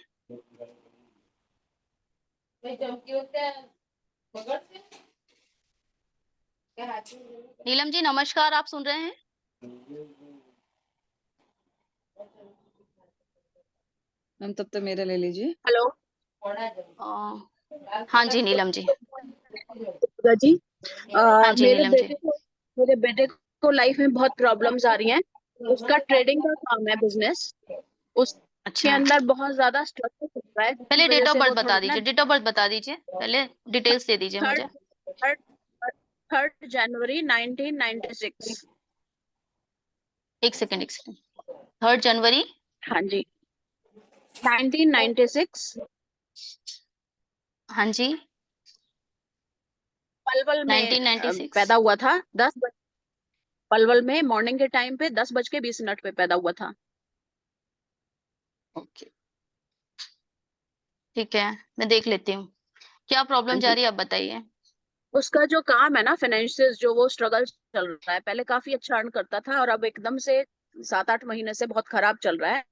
नीलम जी नमस्कार, आप सुन रहे हैं? मैम तब तक मेरा ले लीजिए। हेलो हाँ जी नीलम जी। दुर्गा जी। हाँ जी मेरे नीलम जी। बेटे को लाइफ में बहुत प्रॉब्लम्स आ रही हैं। उसका ट्रेडिंग का काम है, बिजनेस। उसके अच्छा, अंदर बहुत ज्यादा स्ट्रगल चल रहा है, जिसकी पहले वजह डेट ऑफ से बर्थ वो बता थोड़े ना दीजिए, डेट ऑफ बर्थ बता दीजिए, पहले डिटेल्स दे दीजिए थर्ड मुझे। Third 3rd January 1996। 1 second, 1 second. 3 जनवरी। हाँ जी, 1996। हाँ जी, पलवल में 1996। पैदा हुआ था। पलवल में मॉर्निंग के टाइम पे 10:20 पे पैदा हुआ था। ओके, ठीक है, मैं देख लेती हूँ क्या हाँ प्रॉब्लम जा जी, रही है, आप बताइए। उसका जो काम है ना, फाइनेंशियल, जो वो स्ट्रगल चल रहा है। पहले काफी अच्छा अर्न करता था और अब एकदम से 7-8 महीने से बहुत खराब चल रहा है।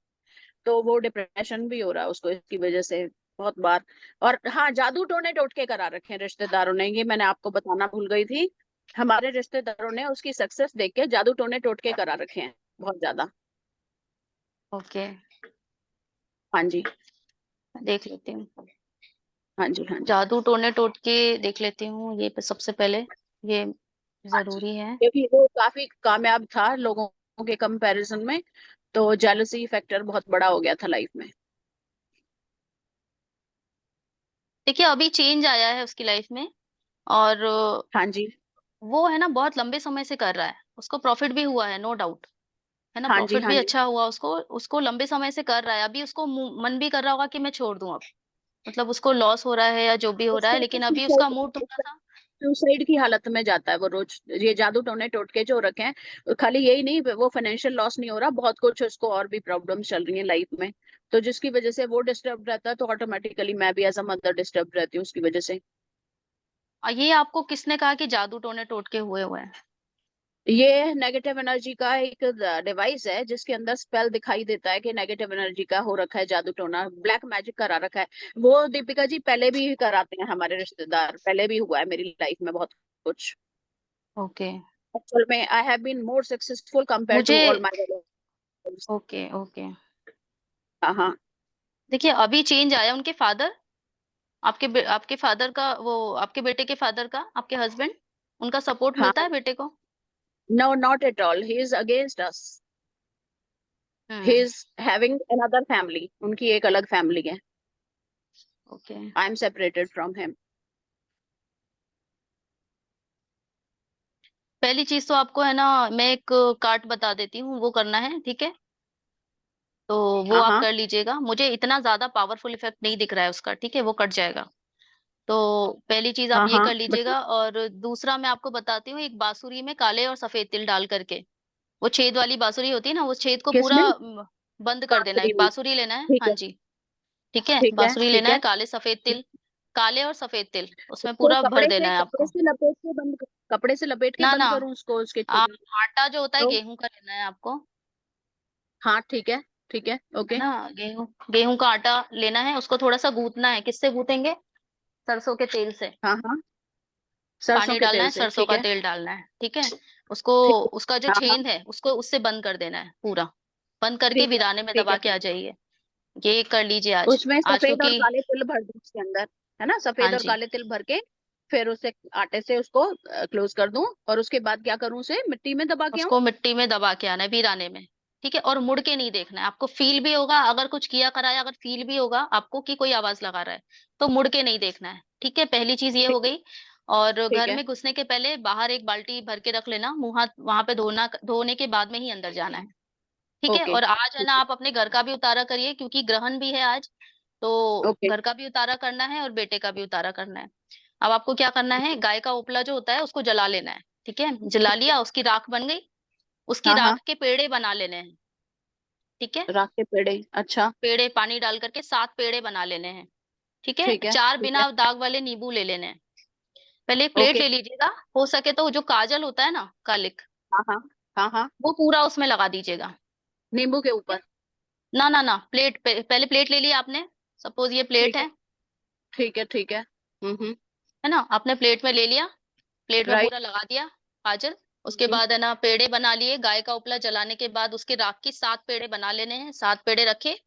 तो वो डिप्रेशन भी हो रहा है उसको इसकी वजह से बहुत बार। और हाँ, जादू टोने टोटके करा रखे हैं रिश्तेदारों ने, ये मैंने आपको बताना भूल गई थी। हमारे रिश्तेदारों ने उसकी सक्सेस देख के जादू टोने टोटके करा रखे हैं बहुत ज्यादा। ओके, हाँ जी, देख लेती हूँ। हाँ जी, हाँ जी, जादू टोने टोटके देख लेती हूँ, ये सबसे पहले ये हाँ जी। जरूरी है। क्योंकि वो काफी कामयाब था लोगों के कंपैरिजन में, तो जेलसी फैक्टर बहुत बड़ा हो गया था लाइफ में। देखिए अभी चेंज आया है उसकी लाइफ में, और हाँ जी, वो है ना बहुत लंबे समय से कर रहा है, उसको प्रॉफिट भी हुआ है, नो डाउट, है ना, हाँ जी, प्रॉफिट हाँ भी जी। अच्छा हुआ उसको, उसको लंबे समय से कर रहा है। अभी उसको मन भी कर रहा होगा कि मैं छोड़ दूं अब, मतलब उसको लॉस हो रहा है या जो भी हो रहा है, लेकिन अभी उसका मूड थोड़ा सा सुसाइड की हालत में जाता है वो रोज। ये जादू टोने टोटके जो रखे हैं, खाली यही नहीं, वो फाइनेंशियल लॉस नहीं हो रहा, बहुत कुछ उसको और भी प्रॉब्लम चल रही है लाइफ में, तो जिसकी वजह से वो डिस्टर्ब रहता है, तो ऑटोमेटिकली मैं भी एज अ मदर डिस्टर्ब रहती हूँ उसकी वजह से। ये आपको किसने कहा कि जादू टोने टोटके हुए हुए हैं? ये नेगेटिव एनर्जी का एक डिवाइस है जिसके अंदर स्पेल दिखाई देता है कि नेगेटिव एनर्जी का हो रखा है, जादू टोना, ब्लैक मैजिक करा रखा है। वो दीपिका जी पहले भी कराते हैं हमारे रिश्तेदार, पहले भी हुआ है मेरी लाइफ में बहुत कुछ। ओके। एक्चुअल में I have been more successful compare मुझे to all my relatives. Okay okay, हाँ हाँ। देखिए अभी चेंज आया उनके फादर, आपके फादर का, वो आपके बेटे के फादर का, आपके हस्बैंड, उनका सपोर्ट हाँ, मिलता है बेटे को? No not at all, he is against us. He hmm. Is having another family, उनकी एक अलग फैमिली है। Okay. I am separated from him. पहली चीज तो आपको है ना, मैं एक कार्ड बता देती हूँ, वो करना है, ठीक है? तो वो हाँ आप हाँ कर लीजिएगा, मुझे इतना ज्यादा पावरफुल इफेक्ट नहीं दिख रहा है उसका, ठीक है, वो कट जाएगा। तो पहली चीज आप हाँ ये हाँ, कर बताइए। लीजिएगा, और दूसरा मैं आपको बताती हूँ, एक बांसुरी में काले और सफेद तिल डाल करके, वो छेद वाली बांसुरी होती है ना, वो छेद को किस पूरा में? बंद कर देना है। बांसुरी एक में? बांसुरी लेना है, ठीक हाँ है, जी, ठीक है, ठीक है, बांसुरी लेना ठीक है, है। काले सफेद तिल, काले और सफेद तिल उसमें उसको पूरा भर देना है आपको। कपड़े से लपेट के ना ना, बंद करूं उसको, उसके आ, छिलके? आटा जो होता है तो गेहूं का लेना है आपको, हाँ, ठीक है, है ओके। ना, गेहूं, गेहूं का आटा लेना है, उसको थोड़ा सा गूंथना है। किससे गूंथेंगे? सरसों के तेल से। हाँ हाँ, सरसों पानी के डालना तेल है, से, सरसों ठीक का है। तेल डालना है, ठीक है, उसको, ठीक है। उसका जो हाँ हाँ, छेद है उसको उससे बंद कर देना है पूरा, बंद करके ठीक है, वीराने में ठीक दबा है। के आ जाइए। ये कर लीजिए आज, उसमें आज सफेद और क्योंकि, काले तिल भर दूं उसके अंदर, है ना, हाँ सफेद और जी, काले तिल भर के फिर उसे आटे से उसको क्लोज कर दूं, और उसके बाद क्या करूं, उसे मिट्टी में दबा के आऊं? उसको मिट्टी में दबा के आना है वीराने में, ठीक है, और मुड़ के नहीं देखना है आपको। फील भी होगा अगर कुछ किया कराया, अगर फील भी होगा आपको कि कोई आवाज लगा रहा है, तो मुड़ के नहीं देखना है, ठीक है, पहली चीज ये हो ठीक है, गई। और ठीक घर है, में घुसने के पहले बाहर एक बाल्टी भर के रख लेना, मुंह हाथ वहां पे धोना, धोने के बाद में ही अंदर जाना है, ठीक है। ओके, और आज है ठीक ना, है, आप अपने घर का भी उतारा करिए, क्योंकि ग्रहण भी है आज, तो ओके, घर का भी उतारा करना है और बेटे का भी उतारा करना है। अब आपको क्या करना है, गाय का उपला जो होता है उसको जला लेना है, ठीक है, जला लिया, उसकी राख बन गई, उसकी हाँ हाँ, राख के पेड़े बना लेने हैं, ठीक है, राख के पेड़े, अच्छा, पेड़े पानी डाल करके 7 पेड़े बना लेने हैं, ठीक है, ठीक है, 4 ठीक है, बिना दाग वाले नींबू ले लेने हैं। पहले एक प्लेट ओके, ले लीजिएगा, हो सके तो जो काजल होता है ना, कालिक, हाँ हाँ, हाँ हाँ, वो पूरा उसमें लगा दीजिएगा, नींबू के ठीक है? ऊपर? ना ना ना, प्लेट पे, पहले प्लेट ले लिया आपने, सपोज ये प्लेट ठीक है, है ठीक है, ठीक है, है ना, आपने प्लेट में ले लिया, प्लेट में राइट, पूरा लगा दिया काजल। उसके बाद है ना, पेड़े बना लिए, गाय का उपला जलाने के बाद उसके राख की 7 पेड़े बना लेने हैं, 7 पेड़े रखे।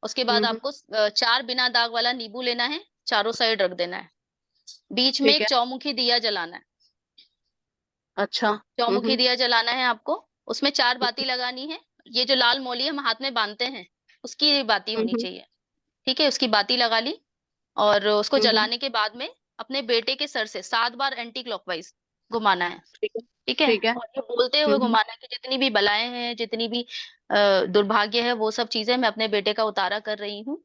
उसके बाद आपको 4 बिना दाग वाला नींबू लेना है, चारों साइड रख देना है। बीच में ठीक एक है, चौमुखी दिया जलाना है, अच्छा, चौमुखी दिया जलाना है आपको, उसमें 4 बाती लगानी है। ये जो लाल मौली हम हाथ में बांधते हैं, उसकी बाती होनी हम्म, चाहिए, ठीक है, उसकी बाती लगा ली। और उसको हम्म, जलाने के बाद में अपने बेटे के सर से 7 बार एंटी क्लॉकवाइज घुमाना है, ठीक है, ठीक है, ठीक है, और ये बोलते हुए घुमाना है कि जितनी भी बलाएं हैं, जितनी भी दुर्भाग्य है, वो सब चीजें मैं अपने बेटे का उतारा कर रही हूँ,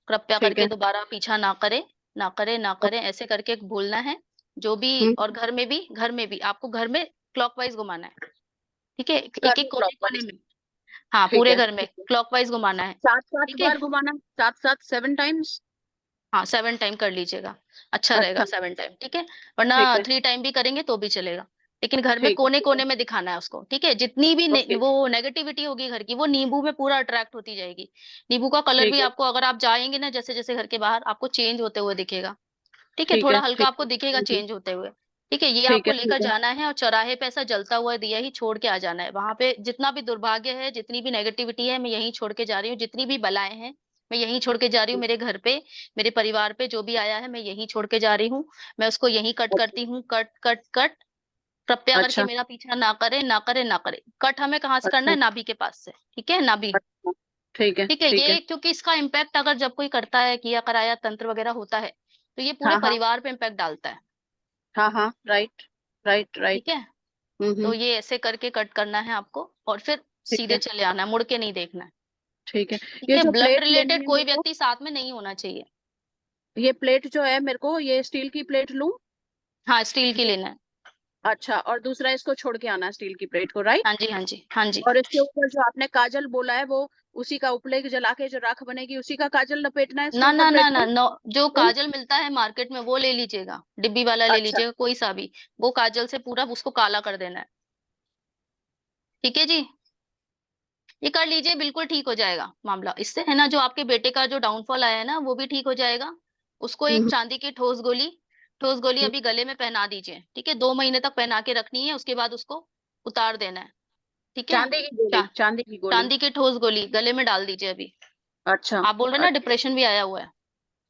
कृपया ठीक करके है, दोबारा पीछा ना करे, ना करे, ना करे, ऐसे करके बोलना है जो भी। और घर में भी आपको घर में क्लॉकवाइज घुमाना है, ठीक है, एक कर एक लो कोने कोने क्लॉकवाइज, में, हाँ ठीक पूरे है, घर में ठीक है, क्लॉकवाइज घुमाना है, सात सात ठीक है, बार घुमाना, सात सात, 7 टाइम्स? हाँ 7 टाइम कर लीजिएगा, अच्छा रहेगा अच्छा, 7 टाइम, ठीक है, वरना ठीक है, 3 टाइम भी करेंगे तो भी चलेगा। लेकिन घर में ठीक है, कोने ठीक है, कोने में दिखाना है उसको, ठीक है, जितनी भी ओके, वो नेगेटिविटी होगी घर की, वो नींबू में पूरा अट्रैक्ट होती जाएगी। नींबू का कलर ठीक भी है, आपको, अगर आप जाएंगे ना जैसे जैसे घर के बाहर, आपको चेंज होते हुए दिखेगा, ठीक है, ठीक थोड़ा है, हल्का ठीक आपको है, दिखेगा चेंज होते हुए, ठीक है, ये ठीक आपको है, लेकर ठीक है, जाना है, और चौराहे पे ऐसा जलता हुआ दिया ही छोड़ के आ जाना है। वहां पे जितना भी दुर्भाग्य है, जितनी भी नेगेटिविटी है, मैं यहीं छोड़ के जा रही हूँ, जितनी भी बलाएं हैं मैं यहीं छोड़ के जा रही हूँ, मेरे घर पे, मेरे परिवार पे जो भी आया है मैं यहीं छोड़ के जा रही हूँ, मैं उसको यहीं कट अच्छा, करती हूँ, कट कट कट, कृपया करके अच्छा, मेरा पीछा ना करे, ना करे, ना करे। कट हमें कहाँ से करना अच्छा, है? नाभि के पास से, ठीक है, नाभि, अच्छा, ठीक है, ठीक है, ठीक है, ये क्योंकि इसका इम्पैक्ट अगर जब कोई करता है, किया कराया तंत्र वगैरह होता है, तो ये पूरे हाँ हाँ, परिवार पे इम्पैक्ट डालता है, हाँ हाँ, राइट, राइट राइट। ठीक है। तो ये ऐसे करके कट करना है आपको और फिर ठीक सीधे है चले आना है, मुड़ के नहीं देखना है। ठीक है। ठीक ये है, जो ब्लड प्लेट लेनी रिलेटेड है कोई मेरे को, व्यक्ति साथ में नहीं होना चाहिए। ये प्लेट जो है मेरे को, ये स्टील की प्लेट लूं? हाँ, स्टील की लेना है। अच्छा, और दूसरा इसको छोड़ के आना है स्टील की प्लेट को, राइट? हाँ जी, हाँ जी, हाँ जी। और इसके ऊपर जो आपने काजल बोला है, वो उसी का उपले जला के जो राख बनेगी उसी का काजल लपेटना है इसके ना ना ऊपर ना प्लेट ना को? नो, जो नहीं? काजल मिलता है मार्केट में वो ले लीजिएगा, डिब्बी वाला ले अच्छा लीजिएगा, कोई सा भी। वो काजल से पूरा उसको काला कर देना है। ठीक है जी, ये कर लीजिए, बिल्कुल ठीक हो जाएगा मामला। इससे है ना, जो आपके बेटे का जो डाउनफॉल आया है ना, वो भी ठीक हो जाएगा। उसको एक हम्म, चांदी की ठोस गोली हम्म। अभी गले में पहना दीजिए। ठीक है, 2 महीने तक पहना के रखनी है, उसके बाद उसको उतार देना है। ठीक है, चांदी की गोली, चा, चांदी की गोली। चांदी की ठोस गोली गले में डाल दीजिए अभी। अच्छा आप बोल रहे ना डिप्रेशन भी आया हुआ है,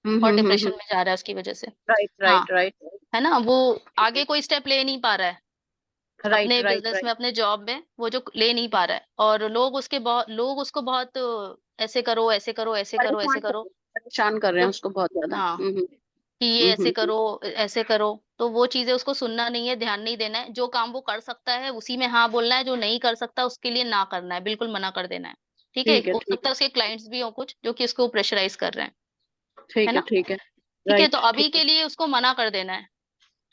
और डिप्रेशन में जा रहा है उसकी वजह से। राइट हाँ, राइट राइट है ना, वो आगे कोई स्टेप ले नहीं पा रहा है राइट अपने राइट बिजनेस में, राइट। अपने जॉब में, वो जो ले नहीं पा रहा है। और लोग उसको बहुत ऐसे करो, ऐसे करो, ऐसे करो, ऐसे करो। परेशान कर रहे हैं तो उसको बहुत ज्यादा। हाँ, कि ये ऐसे करो, ऐसे करो। तो वो चीजें उसको सुनना नहीं है, ध्यान नहीं देना है। जो काम वो कर सकता है उसी में हाँ बोलना है, जो नहीं कर सकता उसके लिए ना करना है, बिल्कुल मना कर देना है। ठीक है, ठीक है हो ठीक सकता है उसके क्लाइंट्स भी हो कुछ जो कि उसको प्रेशराइज कर रहे हैं। है है ना। ठीक है। ठीक है, तो राइट अभी ठीक है। के लिए उसको मना कर देना है।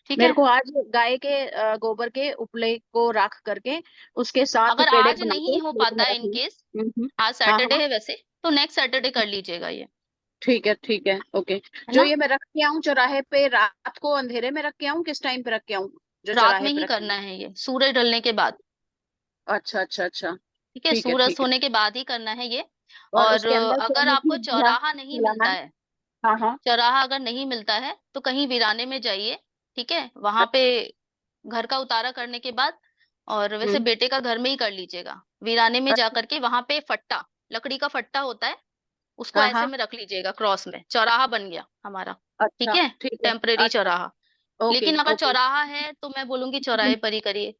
ठीक मेरे है, को आज गाय के गोबर के उपले को राख करके उसके 7 अगर पेड़े आज बना के नहीं हो प्लेट में पाता है इन रखनी केस, है। आज हाँ सैटरडे हाँ है वैसे, तो नेक्स्ट सैटरडे कर लीजिएगा ये। ठीक है ओके। है जो ना, ये मैं रख के आऊं चौराहे पे, रात को अंधेरे में रख के आऊं, किस टाइम पे रख के आऊं जो रात में चौराहे पे ही रखी? करना है ये, सूरज ढलने के बाद। अच्छा अच्छा अच्छा। ठीक है, सूरज ठीक है। सोने के बाद ही करना है ये। और और उसके अंदर अगर सोने आपको की मिला चौराहा नहीं मिलाना मिलता है? है, हाँ हाँ। चौराहा अगर नहीं मिलता है तो कहीं वीराने में जाइए। ठीक है, वहां पे अच्छा। घर का उतारा करने के बाद, और वैसे हम्म। बेटे का घर में ही कर लीजिएगा, वीराने में जा अच्छा। करके वहां पे फट्टा, लकड़ी का फट्टा होता है, उसको हाँ ऐसे हाँ। में रख लीजिएगा, क्रॉस में, चौराहा बन गया हमारा। ठीक अच्छा है, ठीक है। टेम्परेरी अच्छा। चौराहा। ओके लेकिन अगर ओके। चौराहा है तो मैं बोलूंगी चौराहे पर ही करिए।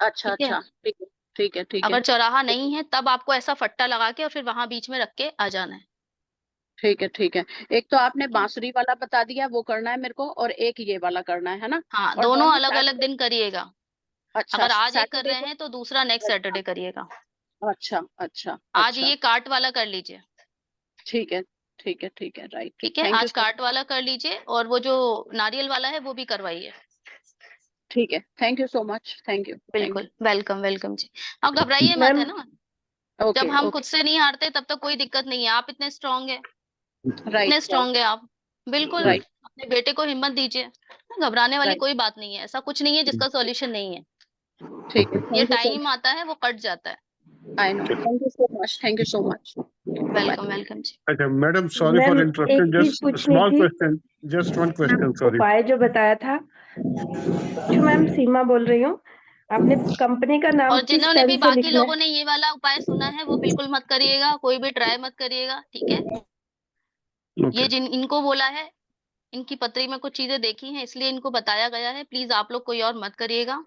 अच्छा ठीक है, अच्छा ठीक है ठीक है ठीक है अगर चौराहा नहीं है तब आपको ऐसा फट्टा लगा के और फिर वहां बीच में रख के आ जाना है। ठीक है ठीक है। एक तो आपने ठीक है, बांसुरी वाला बता दिया, वो करना है मेरे को, और एक ये वाला करना है ना? हाँ, और दोनों दोनों अलग अलग सैटरडे? दिन करिएगा। अच्छा, अगर आज एक कर सैटरडे रहे को? हैं तो दूसरा नेक्स्ट अच्छा सैटरडे करिएगा। अच्छा अच्छा आज अच्छा। ये कार्ट वाला कर लीजिए। ठीक है ठीक है राइट। ठीक है, थैंक यू आज सो कार्ट वाला कर लीजिए, और वो जो नारियल वाला है वो भी करवाइए। ठीक है। Thank you so much. Thank बिल्कुल, वेलकम वेलकम जी। आप घबराइए मत, मैम है ना। यू। जब ओके हम खुद ओके। से नहीं हारते तब तक कोई दिक्कत नहीं है। आप इतने स्ट्रांग है, राइट इतने राइट स्ट्रांग है आप। बिल्कुल, राइट अपने बेटे को हिम्मत दीजिए। घबराने वाली राइट। कोई बात नहीं है, ऐसा कुछ नहीं है जिसका सॉल्यूशन नहीं है। ठीक है। ये थैंक यू सो टाइम आता है, वो कट जाता है। I know. Thank you so much. Thank you so much. Bye. Welcome welcome जी। अच्छा मैडम, सॉरी मैम फॉर एक इंटरप्शन, चीज जस्ट पूछनी स्मॉल थी। Question, just one ma'am question, sorry. उपाय जो बताया था, मैम सीमा बोल रही हूँ, आपने कंपनी का नाम और किस जिन्होंने पेन भी से बाकी लिखना लोगों है? ने ये वाला उपाय सुना है वो बिल्कुल मत करिएगा, कोई भी ट्राई मत करिएगा। ठीक है, ओके। ये जिन इनको बोला है, इनकी पत्री में कुछ चीजें देखी हैं इसलिए इनको बताया गया है। प्लीज आप लोग कोई और मत करिएगा।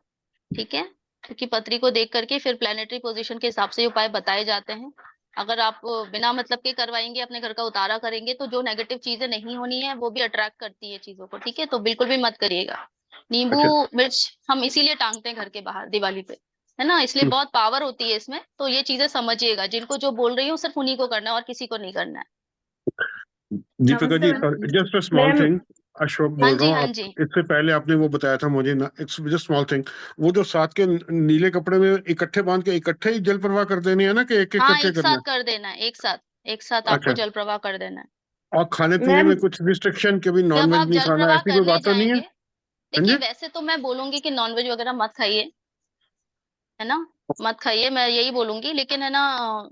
ठीक है, क्योंकि पत्री को देख करके फिर प्लेनेटरी पोजीशन के हिसाब से ये उपाय बताए जाते हैं। अगर आप बिना मतलब के करवाएंगे, अपने घर का उतारा करेंगे, तो जो नेगेटिव चीजें नहीं होनी है वो भी अट्रैक्ट करती है चीजों को। ठीक है, तो बिल्कुल भी मत करिएगा। नींबू अच्छा। मिर्च हम इसीलिए टांगते हैं घर के बाहर दिवाली पे, है ना, इसलिए बहुत पावर होती है इसमें। तो ये चीजें समझिएगा, जिनको जो बोल रही हूँ सिर्फ उन्हीं को करना है और किसी को नहीं करना है। दीपिका नमस्ते जी, ma'am. Just a small ma'am thing, Ashok हाँ बोल रहा जी, हूँ। हाँ आप जी। इससे पहले आपने वो बताया था मुझे ना, इट्स जस्ट स्मॉल थिंग, वो जो साथ के नीले कपड़े में इकट्ठे बांध के इकट्ठे ही जल प्रवाह कर देनी है ना, कि एक एक हाँ, करके एक करना साथ कर देना है, एक साथ है? आपको अच्छा। जल प्रवाह कर देना है। और खाने पीने मैम में कुछ रिस्ट्रिक्शन, के भी नॉन जब वेज आप नहीं जल खाना, प्रवाह ऐसी कोई करने बात तो नहीं है? जाएंगे, हाँ देखिए जी। वैसे तो मैं बोलूंगी कि नॉनवेज वगैरह मत खाइए, है ना, मत खाइए, मैं यही बोलूंगी। लेकिन है ना,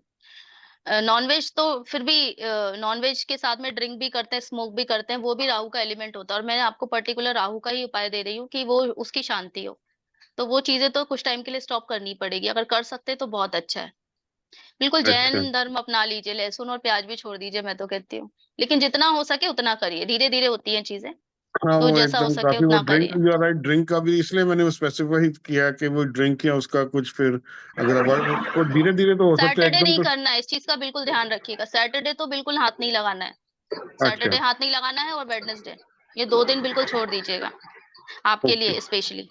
नॉनवेज तो फिर भी, नॉनवेज के साथ में ड्रिंक भी करते हैं, स्मोक भी करते हैं, वो भी राहु का एलिमेंट होता है। और मैं आपको पर्टिकुलर राहु का ही उपाय दे रही हूँ कि वो उसकी शांति हो। तो वो चीजें तो कुछ टाइम के लिए स्टॉप करनी पड़ेगी, अगर कर सकते हैं तो बहुत अच्छा है। बिल्कुल अच्छा। जैन धर्म अपना लीजिए, लहसुन और प्याज भी छोड़ दीजिए, मैं तो कहती हूँ। लेकिन जितना हो सके उतना करिए, धीरे धीरे होती हैं चीजें, हाँ, तो वो जैसा हो एकदम सके काफी, वो उतना ड्रिंक, करिए। यू आर राइट, ड्रिंक का भी इसलिए मैंने स्पेसिफाई किया कि वो ड्रिंक या उसका कुछ फिर, अगर वो धीरे धीरे तो हो सकता है सैटरडे एकदम नहीं तो। करना है, इस चीज का बिल्कुल ध्यान रखिएगा। सैटरडे तो बिल्कुल हाथ नहीं लगाना है। अच्छा। सैटरडे हाथ नहीं लगाना है, और वेडनेसडे, ये 2 दिन बिल्कुल छोड़ दीजिएगा, आपके लिए स्पेशली।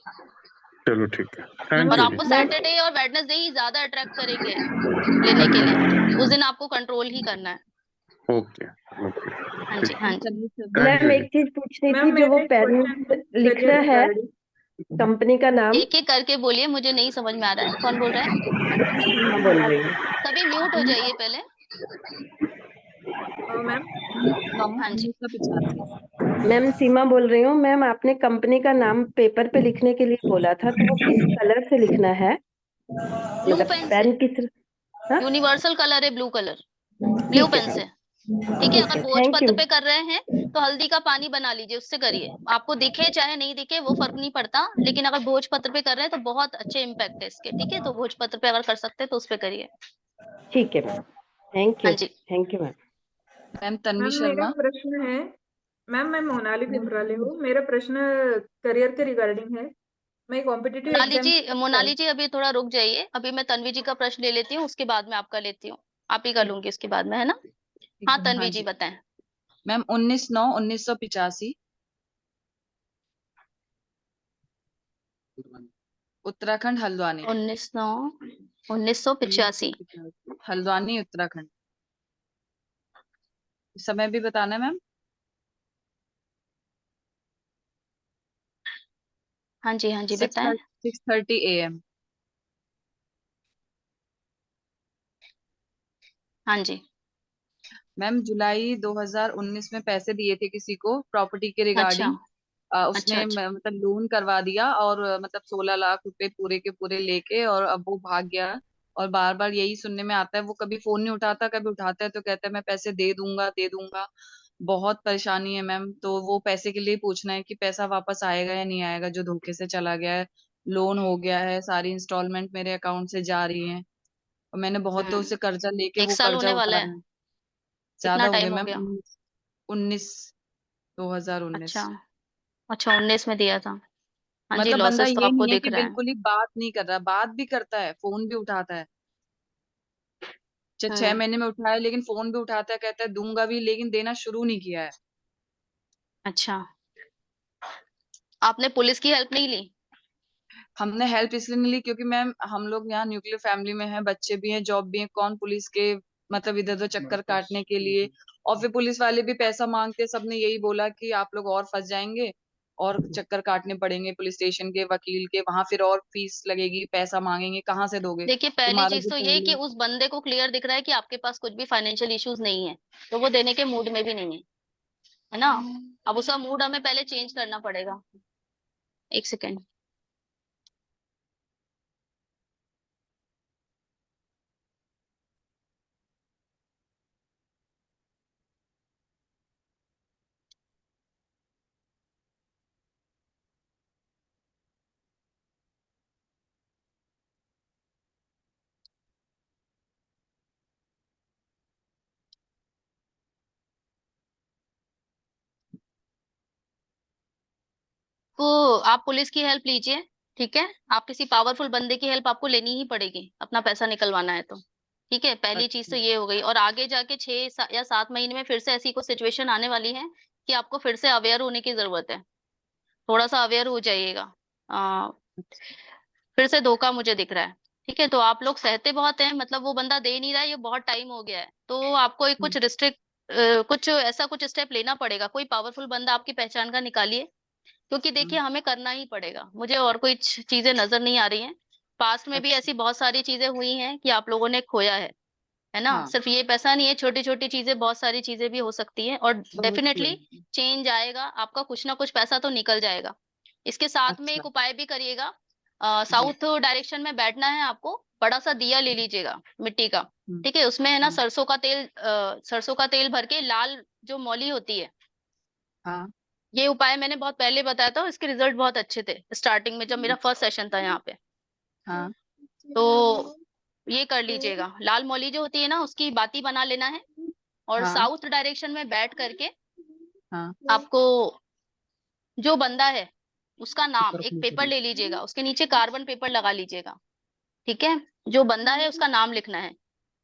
चलो ठीक है, मैम थैंक और यू। आपको मैम सैटरडे और वेडनेसडे ही ज्यादा अट्रैक्ट करेंगे लेने के लिए, उस दिन आपको कंट्रोल ही करना है। ओके ओके, हाँ ठीक, जी, हाँ जी। Tanvi Sharma thank ma'am you एक जी। चीज पूछनी मैम थी, जो वो मेरा एक क्वेश्चन है पेरेंट्स करियर लिखना है रिगार्डिंग। कंपनी का नाम। एक एक करके बोलिए, मुझे नहीं समझ में आ रहा है कौन बोल रहा है। मैं सीमा बोल रही हूँ। सभी म्यूट हो जाइए पहले। मैम 19/9 हाँ जी। 1985। मैम सीमा बोल रही हूँ। मैम आपने कंपनी का नाम पेपर पे लिखने के लिए बोला था, तो वो किस कलर से लिखना है? ब्लू मतलब पेन से, पेन किस? हाँ यूनिवर्सल कलर है ब्लू कलर, ब्लू ठीक है पेन मैम, से। ठीक है, ठीक अगर है, भोज थैंक यू। पत्र पे कर रहे हैं तो हल्दी का पानी बना लीजिए, उससे करिए। आपको दिखे चाहे नहीं दिखे वो फर्क नहीं पड़ता, लेकिन अगर भोज पत्र पे कर रहे हैं तो बहुत अच्छे इम्पैक्ट है इसके। ठीक है, तो भोज पत्र पे अगर कर सकते हैं तो उस पे करिए। ठीक है मैम, थैंक हाँ यू, जी। Thank you ma'am. Ma'am Tanvi ma'am मेरा शर्मा। प्रश्न है, मैम मैं मोनाली पिंपराले हूँ। मेरा प्रश्न करियर के रिगार्डिंग है। मैं कॉम्पिटिटिव एग्जाम मोनाली जी अभी थोड़ा रुक जाइए, अभी मैं तन्वी जी का प्रश्न ले लेती हूँ, उसके बाद में आपका लेती हूँ। आप ही का लूंगी इसके बाद में, है ना। हाँ हाँ तन्वी जी जी बताएं। मैम 19/9/1985 उत्तराखंड हल्द्वानी। 1985। हल्द्वानी उत्तराखंड। समय भी बताना है मैम। हाँ जी, हाँ जी बताएं। 6:30 AM। हाँ जी। मैम जुलाई 2019 में पैसे दिए थे किसी को प्रॉपर्टी के अच्छा, रिगार्डिंग। अच्छा, उसने अच्छा। मतलब लोन करवा दिया और मतलब 16 लाख रुपए पूरे के पूरे लेके, और अब वो भाग गया। और बार बार यही सुनने में आता है, वो कभी फोन नहीं उठाता, कभी उठाता है तो कहता है मैं पैसे दे दूंगा दे दूंगा। बहुत परेशानी है मैम, तो वो पैसे के लिए पूछना है कि पैसा वापस आएगा या नहीं आएगा, जो धोखे से चला गया है। लोन हो गया है, सारी इंस्टॉलमेंट मेरे अकाउंट से जा रही है, और मैंने बहुत तो उससे कर्जा लेके एक वो साल कर्जा होने वाला उतारा है। है। कितना ज्यादा हो गए टाइम हो मैम। गया? 19 2019। अच्छा, अच्छा 19 में दिया था। हाँ जी, मतलब बंदा लॉसेस तो ये आपको नहीं है दिख कि रहा है। बिल्कुल ही बात नहीं कर रहा, बात भी करता है, फोन भी उठाता है। 6 हम्म। महीने में उठाया, लेकिन फोन भी उठाता है, कहता है दूंगा भी, लेकिन देना शुरू नहीं किया है। अच्छा, आपने पुलिस की हेल्प नहीं ली? हमने हेल्प इसलिए नहीं ली क्योंकि मैम हम लोग यहाँ न्यूक्लियर फैमिली में हैं, बच्चे भी हैं, जॉब भी है, कौन पुलिस के मतलब इधर उधर चक्कर काटने के लिए। और फिर पुलिस वाले भी पैसा मांगते, सबने यही बोला कि आप लोग और फंस जाएंगे और चक्कर काटने पड़ेंगे पुलिस स्टेशन के, वकील के, वहां फिर और फीस लगेगी, पैसा मांगेंगे, कहाँ से दोगे देखिए, पहली तुम्हारा चीज जो तो ये कि पहले। उस बंदे को क्लियर दिख रहा है कि आपके पास कुछ भी फाइनेंशियल इश्यूज नहीं है, तो वो देने के मूड में भी नहीं है ना। अब उसका मूड हमें पहले चेंज करना पड़ेगा। एक सेकेंड। तो आप पुलिस की हेल्प लीजिए। ठीक है, आप किसी पावरफुल बंदे की हेल्प आपको लेनी ही पड़ेगी अपना पैसा निकलवाना है तो। ठीक है, पहली चीज तो अच्छा। ये हो गई। और आगे जाके 6 या 7 महीने में फिर से ऐसी कोई सिचुएशन आने वाली है कि आपको फिर से अवेयर होने की जरूरत है। थोड़ा सा अवेयर हो जाइएगा। आ, फिर से धोखा मुझे दिख रहा है। ठीक है, तो आप लोग सहते बहुत हैं, मतलब वो बंदा दे नहीं रहा है, ये बहुत टाइम हो गया है, तो आपको एक कुछ रिस्ट्रिक्ट कुछ ऐसा कुछ स्टेप लेना पड़ेगा। कोई पावरफुल बंदा आपकी पहचान का निकालिए, क्योंकि देखिए हमें करना ही पड़ेगा। मुझे और कोई चीजें नजर नहीं आ रही हैं। पास्ट में भी अच्छा। ऐसी बहुत सारी चीजें हुई हैं कि आप लोगों ने खोया है ना। हाँ। सिर्फ ये पैसा नहीं है, छोटी छोटी चीजें, बहुत सारी चीजें भी हो सकती हैं, और बहुत सी डेफिनेटली है। चेंज आएगा आपका, कुछ ना कुछ पैसा तो निकल जाएगा। इसके साथ में अच्छा। एक उपाय भी करिएगा। जी। साउथ डायरेक्शन में बैठना है आपको, बड़ा सा दिया ले लीजिएगा मिट्टी का। हम्म। ठीक है, उसमें है ना हाँ। सरसों का तेल भर के, लाल जो मौली होती है। हाँ। ये उपाय मैंने बहुत पहले बताया था, इसके रिजल्ट बहुत अच्छे थे स्टार्टिंग में, जब मेरा फर्स्ट सेशन था यहाँ पे। हाँ। तो ये कर लीजिएगा, लाल मौली जो होती है ना उसकी बाती बना लेना है। और हाँ। साउथ डायरेक्शन में बैठ करके हाँ। आपको जो बंदा है उसका नाम, ऊपर एक अपनी पेपर करी। ले लीजिएगा, उसके नीचे कार्बन पेपर लगा लीजिएगा। ठीक है, जो बंदा है उसका नाम लिखना है,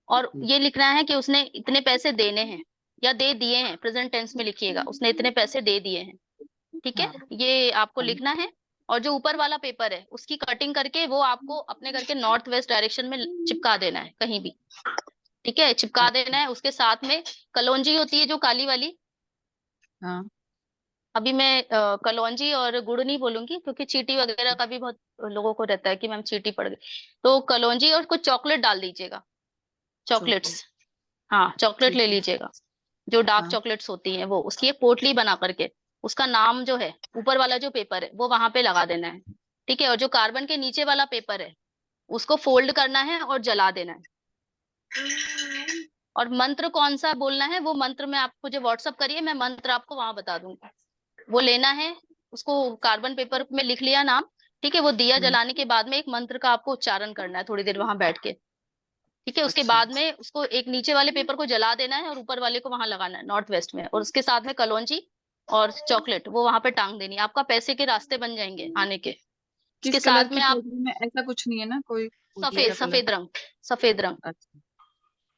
और ये लिखना है कि उसने इतने पैसे देने हैं या दे दिए हैं, प्रेजेंट टेंस में लिखिएगा, उसने इतने पैसे दे दिए हैं। ठीक है, हाँ। ये आपको हाँ। लिखना है। और जो ऊपर वाला पेपर है उसकी कटिंग करके वो आपको अपने घर के नॉर्थ वेस्ट डायरेक्शन में चिपका देना है कहीं भी, ठीक है, चिपका देना है। उसके साथ में कलौंजी होती है जो काली वाली, हाँ अभी मैं कलौंजी और गुड़ नहीं बोलूंगी क्योंकि चींटी वगैरह का भी बहुत लोगों को रहता है कि मैम चींटी पड़ गई, तो कलौंजी और कुछ चॉकलेट डाल दीजिएगा, चॉकलेट्स, हाँ चॉकलेट ठीक ले है। लीजिएगा, जो डार्क हाँ चॉकलेट्स होती हैं वो, उसकी एक पोटली बना करके उसका नाम जो है ऊपर वाला जो पेपर है वो वहां पे लगा देना है, ठीक है। और जो कार्बन के नीचे वाला पेपर है उसको फोल्ड करना है और जला देना है। और मंत्र कौन सा बोलना है वो मंत्र में आप मुझे व्हाट्सअप करिए, मैं मंत्र आपको वहां बता दूंगी। वो लेना है, उसको कार्बन पेपर में लिख लिया नाम, ठीक है। वो दिया जलाने के बाद में एक मंत्र का आपको उच्चारण करना है थोड़ी देर वहां बैठ के, ठीक है। उसके अच्छा बाद में उसको एक नीचे वाले पेपर को जला देना है और ऊपर वाले को वहां लगाना है नॉर्थ वेस्ट में, और उसके साथ में कलौंजी और चॉकलेट वो वहां पे टांग देनी है। आपका पैसे के रास्ते बन जाएंगे आने के। किस उसके कलर साथ की में आप पोटली में? ऐसा कुछ नहीं है ना कोई पोटली सफेद का कलर? सफेद रंग, सफेद रंग, अच्छा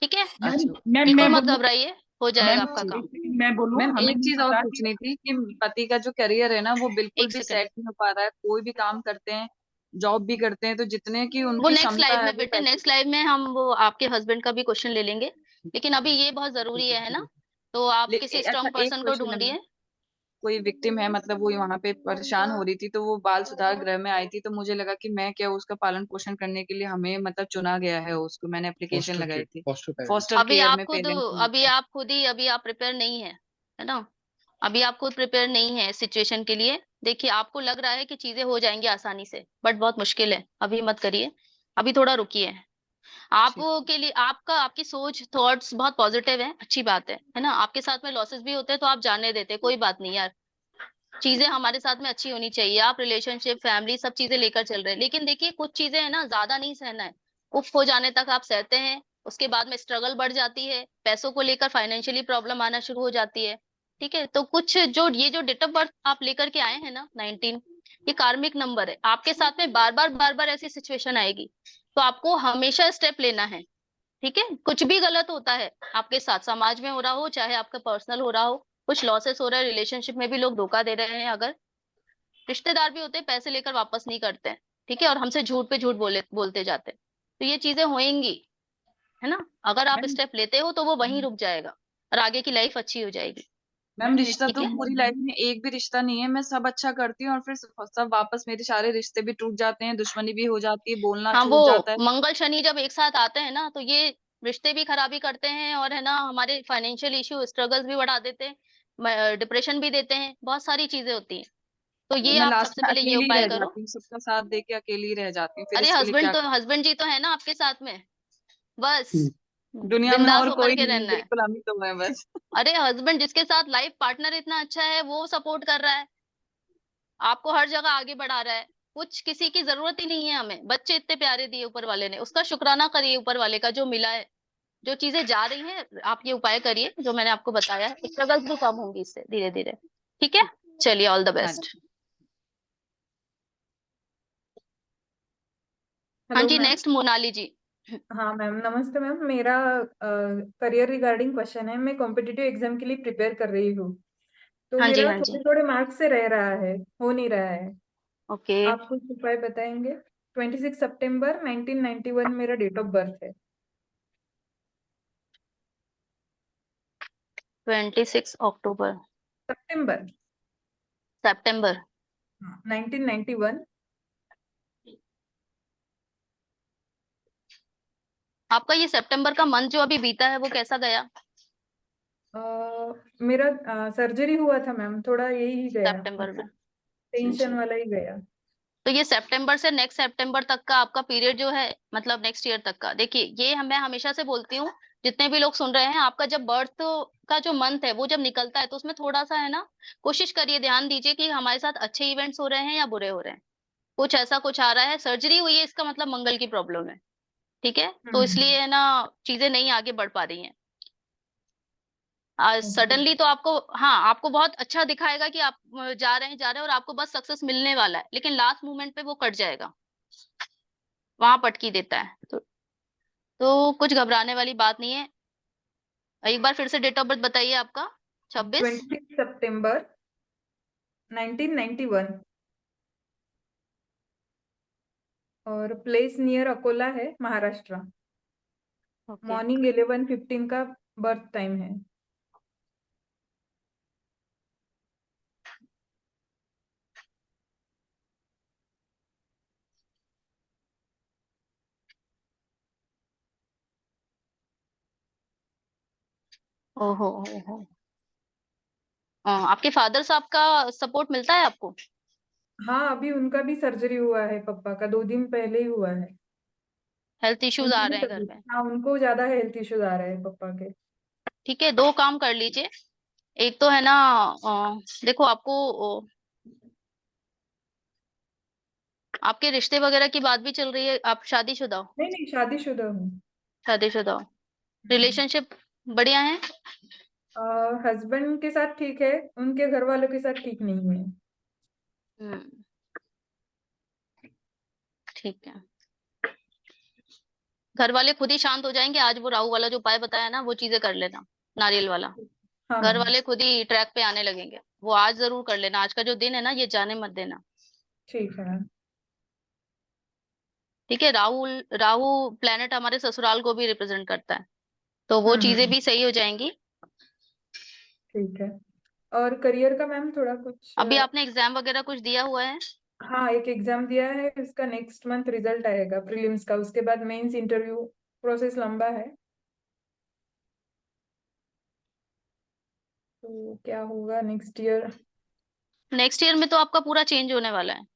ठीक है। मैम अच्छा मैम बिल्कुल मैं मत बोलूँ? घबराइए, हो जाएगा मैम आपका जी। काम। एक सेकंड मैं बोलूँ, मैम हमें एक नहीं चीज और पता कि पूछनी थी कि पति का जो करियर है ना वो बिल्कुल एक भी सेकंड, सेट नहीं हो पा रहा है, कोई भी काम करते हैं, जॉब भी करते हैं, तो जितने की वो उनकी नेक्स्ट क्षमता लाइव है में वो बेटे, पैसे। नेक्स्ट लाइव में हम वो आपके हस्बैंड का भी क्वेश्चन ले लेंगे, लेकिन अभी ये बहुत जरूरी है ठीक ना। है। तो आप लेकिन किसी ऐसा स्ट्रांग एक पर्सन को क्वेश्चन है मैम, ढूंढिए। कोई विक्टिम है, मतलब वो वहां पे परेशान हो रही थी तो वो बाल सुधार गृह में आई थी, तो मुझे लगा कि मैं क्या उसका पालन पोषण करने के लिए हमें मतलब चुना गया है, उसको मैंने एप्लीकेशन लगाई थी फॉस्टर अभी केयर आप में खुद पेरेंट्स। अभी आप खुद ही अभी आप प्रिपेयर नहीं है ना। अभी आप खुद प्रिपेयर नहीं है सिचुएशन के लिए। देखिए आपको लग रहा है कि चीजें हो जाएंगी आसानी से, बट बहुत मुश्किल है, अभी मत करिए, अभी थोड़ा रुकिए। आप ठीक के लिए आपका आपकी सोच थॉट्स बहुत पॉजिटिव है, अच्छी बात है ना। आपके साथ में लॉसेस भी होते हैं तो आप जाने देते, कोई बात नहीं यार, चीजें हमारे साथ में अच्छी होनी चाहिए। आप रिलेशनशिप फैमिली सब चीजें लेकर चल रहे हैं, लेकिन देखिए कुछ चीजें है ना ज्यादा नहीं सहना है। उफ हो जाने तक आप सहते हैं, उसके बाद में स्ट्रगल बढ़ जाती है, पैसों को लेकर फाइनेंशियली प्रॉब्लम आना शुरू हो जाती है, ठीक है। तो कुछ जो ये जो डेट ऑफ बर्थ आप लेकर के आए हैं ना 19, ये कार्मिक नंबर है, आपके साथ में बार बार ऐसी सिचुएशन आएगी, तो आपको हमेशा स्टेप लेना है, ठीक है। कुछ भी गलत होता है आपके साथ, समाज में हो रहा हो चाहे आपका पर्सनल हो रहा हो, कुछ लॉसेस हो रहा है, रिलेशनशिप में भी लोग धोखा दे रहे हैं, अगर रिश्तेदार भी होते हैं पैसे लेकर वापस नहीं करते हैं, ठीक है, और हमसे झूठ पे झूठ बोलते जाते हैं, तो ये चीजें होएंगी, है ना। अगर आप मैम स्टेप लेते हो तो वो वहीं रुक जाएगा और आगे की लाइफ अच्छी हो जाएगी, मैम रिश्ता ठीक तो है। पूरी लाइफ में एक भी रिश्ता नहीं है, मैं सब अच्छा करती हूँ और फिर सब वापस मेरे सारे रिश्ते भी टूट जाते हैं, दुश्मनी भी हो जाती है, बोलना हाँ, वो छूट जाता है। मंगल शनि जब एक साथ आते हैं ना तो ये रिश्ते भी खराबी करते हैं, और है ना हमारे फाइनेंशियल इश्यू स्ट्रगल्स भी बढ़ा देते हैं, डिप्रेशन भी देते हैं, बहुत सारी चीजें होती हैं। तो और ये मैं आप लास्ट सबसे में पहले ये अकेली उपाय रह करो। जाती हूँ, सबका साथ दे के अकेली रह जाती हूँ, फिर अरे इसके लिए क्या हस्बैंड जी तो है ना आपके साथ में, बस करूं? दुनिया में बिंदास और होकर कोई के नहीं है, रहना है। बिल्कुल हम ही तो हैं बस। अरे हस्बैंड जिसके साथ लाइफ पार्टनर इतना अच्छा है वो सपोर्ट कर रहा है, आपको हर जगह आगे बढ़ा रहा है, कुछ किसी की जरूरत ही नहीं है हमें। बच्चे इतने प्यारे दिए ऊपर वाले ने, उसका शुक्राना करिए ऊपर वाले का जो मिला है। जो चीजें जा रही हैं आप ये उपाय करिए जो मैंने आपको बताया है, स्ट्रगल्स भी कम होंगी इससे धीरे धीरे, ठीक है। चलिए ऑल द हाँ बेस्ट। जी। हाँ हेलो जी, मैम। नेक्स्ट मोनाली जी। हाँ मैम, नमस्ते मैम। मेरा करियर रिगार्डिंग क्वेश्चन है। मैं कॉम्पिटिटिव एग्जाम के लिए प्रिपेयर कर रही हूँ, तो हाँ जी, मेरा हाँ थोड़े जी, थोड़े मार्क्स से रह रहा है, हो नहीं रहा है। ओके। आप कुछ उपाय बताएंगे? 26 सितंबर 1991 मेरा डेट ऑफ बर्थ है। 26 अक्टूबर सितंबर, सितंबर। हाँ, 1991। आपका ये सितंबर का मंथ जो अभी बीता है वो कैसा गया? मेरा सर्जरी हुआ था मैम, थोड़ा यही गया, सितंबर में, टेंशन जी। वाला ही गया। तो ये सितंबर से नेक्स्ट सितंबर तक का आपका पीरियड जो है, मतलब नेक्स्ट ईयर तक का, देखिए ये मैं हमेशा से बोलती हूँ, जितने भी लोग सुन रहे हैं, आपका जब बर्थ का जो मंथ है वो जब निकलता है तो उसमें थोड़ा सा है ना, कोशिश करिए, ध्यान दीजिए कि हमारे साथ अच्छे इवेंट्स हो रहे हैं या बुरे हो रहे हैं। कुछ ऐसा कुछ आ रहा है, सर्जरी हुई है इसका मतलब मंगल की प्रॉब्लम है, ठीक है, तो इसलिए है ना चीजें नहीं आगे बढ़ पा रही हैं। ओके। सडनली तो आपको, हाँ आपको बहुत अच्छा दिखाएगा कि आप जा रहे हैं और आपको बस सक्सेस मिलने वाला है, लेकिन लास्ट मोमेंट पे वो कट जाएगा, वहां पटकी देता है। तो कुछ घबराने वाली बात नहीं है। एक बार फिर से डेट ऑफ बर्थ बताइए आपका। 26 26 सितंबर 1991। और प्लेस नियर अकोला है, महाराष्ट्र। ओके। मॉर्निंग 11:15 का बर्थ टाइम है। ओहो ओहो। आपके फादर साहब का सपोर्ट मिलता है आपको? हाँ, अभी उनका भी सर्जरी हुआ है, पापा का 2 दिन पहले ही हुआ है। हेल्थ इश्यूज उनकी आ भी रहे हैं घर तबीयत, में? हाँ, उनको ज्यादा हेल्थ इश्यूज आ रहे हैं पापा के। ठीक है, दो काम कर लीजिए। एक तो है ना, देखो आपको आपके रिश्ते वगैरह की बात भी चल रही है, आप शादीशुदा हो? नहीं नहीं, शादीशुदा हूँ। शादीशुदा हो। रिलेशनशिप बढ़िया है? हस्बैंड के साथ ठीक है, उनके घर वालों के साथ ठीक नहीं है। हम्म, ठीक है। घर वाले खुद ही शांत हो जाएंगे, आज वो राहु वाला जो उपाय बताया ना वो चीजें कर लेना, नारियल वाला। हाँ घर मैम। वाले खुद ही ट्रैक पे आने लगेंगे, वो आज जरूर कर लेना। आज का जो दिन है ना, ये जाने मत देना। ठीक है मैम। ठीक है। राहु राहु प्लेनेट हमारे ससुराल को भी रिप्रेजेंट करता है, तो वो चीजें भी सही हो जाएंगी। ठीक है। और करियर का मैम थोड़ा कुछ अभी आपने एग्जाम वगैरह कुछ दिया हुआ है? हाँ, एक एग्जाम दिया है, उसका नेक्स्ट मंथ रिजल्ट आएगा, प्रीलिम्स का। उसके बाद मेंस इंटरव्यू, प्रोसेस लंबा है। तो क्या होगा नेक्स्ट ईयर? नेक्स्ट ईयर में तो आपका पूरा चेंज होने वाला है।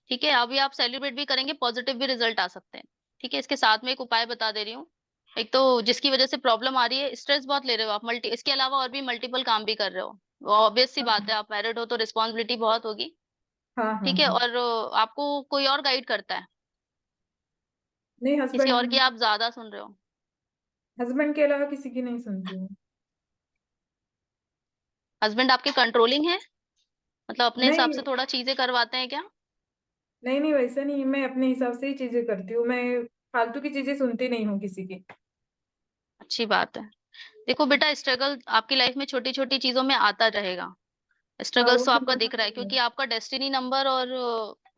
ठीक है, अभी आप सेलिब्रेट भी करेंगे, पॉजिटिव भी रिजल्ट आ सकते हैं। ठीक है, इसके साथ में एक उपाय बता दे रही हूँ। एक तो जिसकी वजह से प्रॉब्लम आ रही है, स्ट्रेस बहुत ले रहे हो आप, मल्टी इसके अलावा और भी मल्टीपल काम भी कर रहे हो। ऑब्वियस सी बात है, आप मैरिड हो तो रिस्पॉन्सिबिलिटी बहुत होगी। हाँ हाँ ठीक है, हाँ। और आपको कोई और गाइड करता है? नहीं, किसी और की हस्बैंड। आप ज्यादा सुन रहे हो? हस्बैंड के अलावा किसी की नहीं सुनती हूँ। हस्बैंड आपके कंट्रोलिंग है? मतलब अपने हिसाब नहीं से थोड़ा चीजें करवाते हैं क्या? नहीं नहीं, वैसा नहीं, मैं अपने हिसाब से ही चीजें करती हूँ। मैं फालतू की चीजें सुनती नहीं हूँ किसी की। अच्छी बात है। देखो बेटा, स्ट्रगल आपकी लाइफ में छोटी छोटी चीजों में आता रहेगा। हाँ, वो स्ट्रगल्स तो तो आपका मालूम दिख रहा है, ही है। क्योंकि आपका डेस्टिनी नंबर और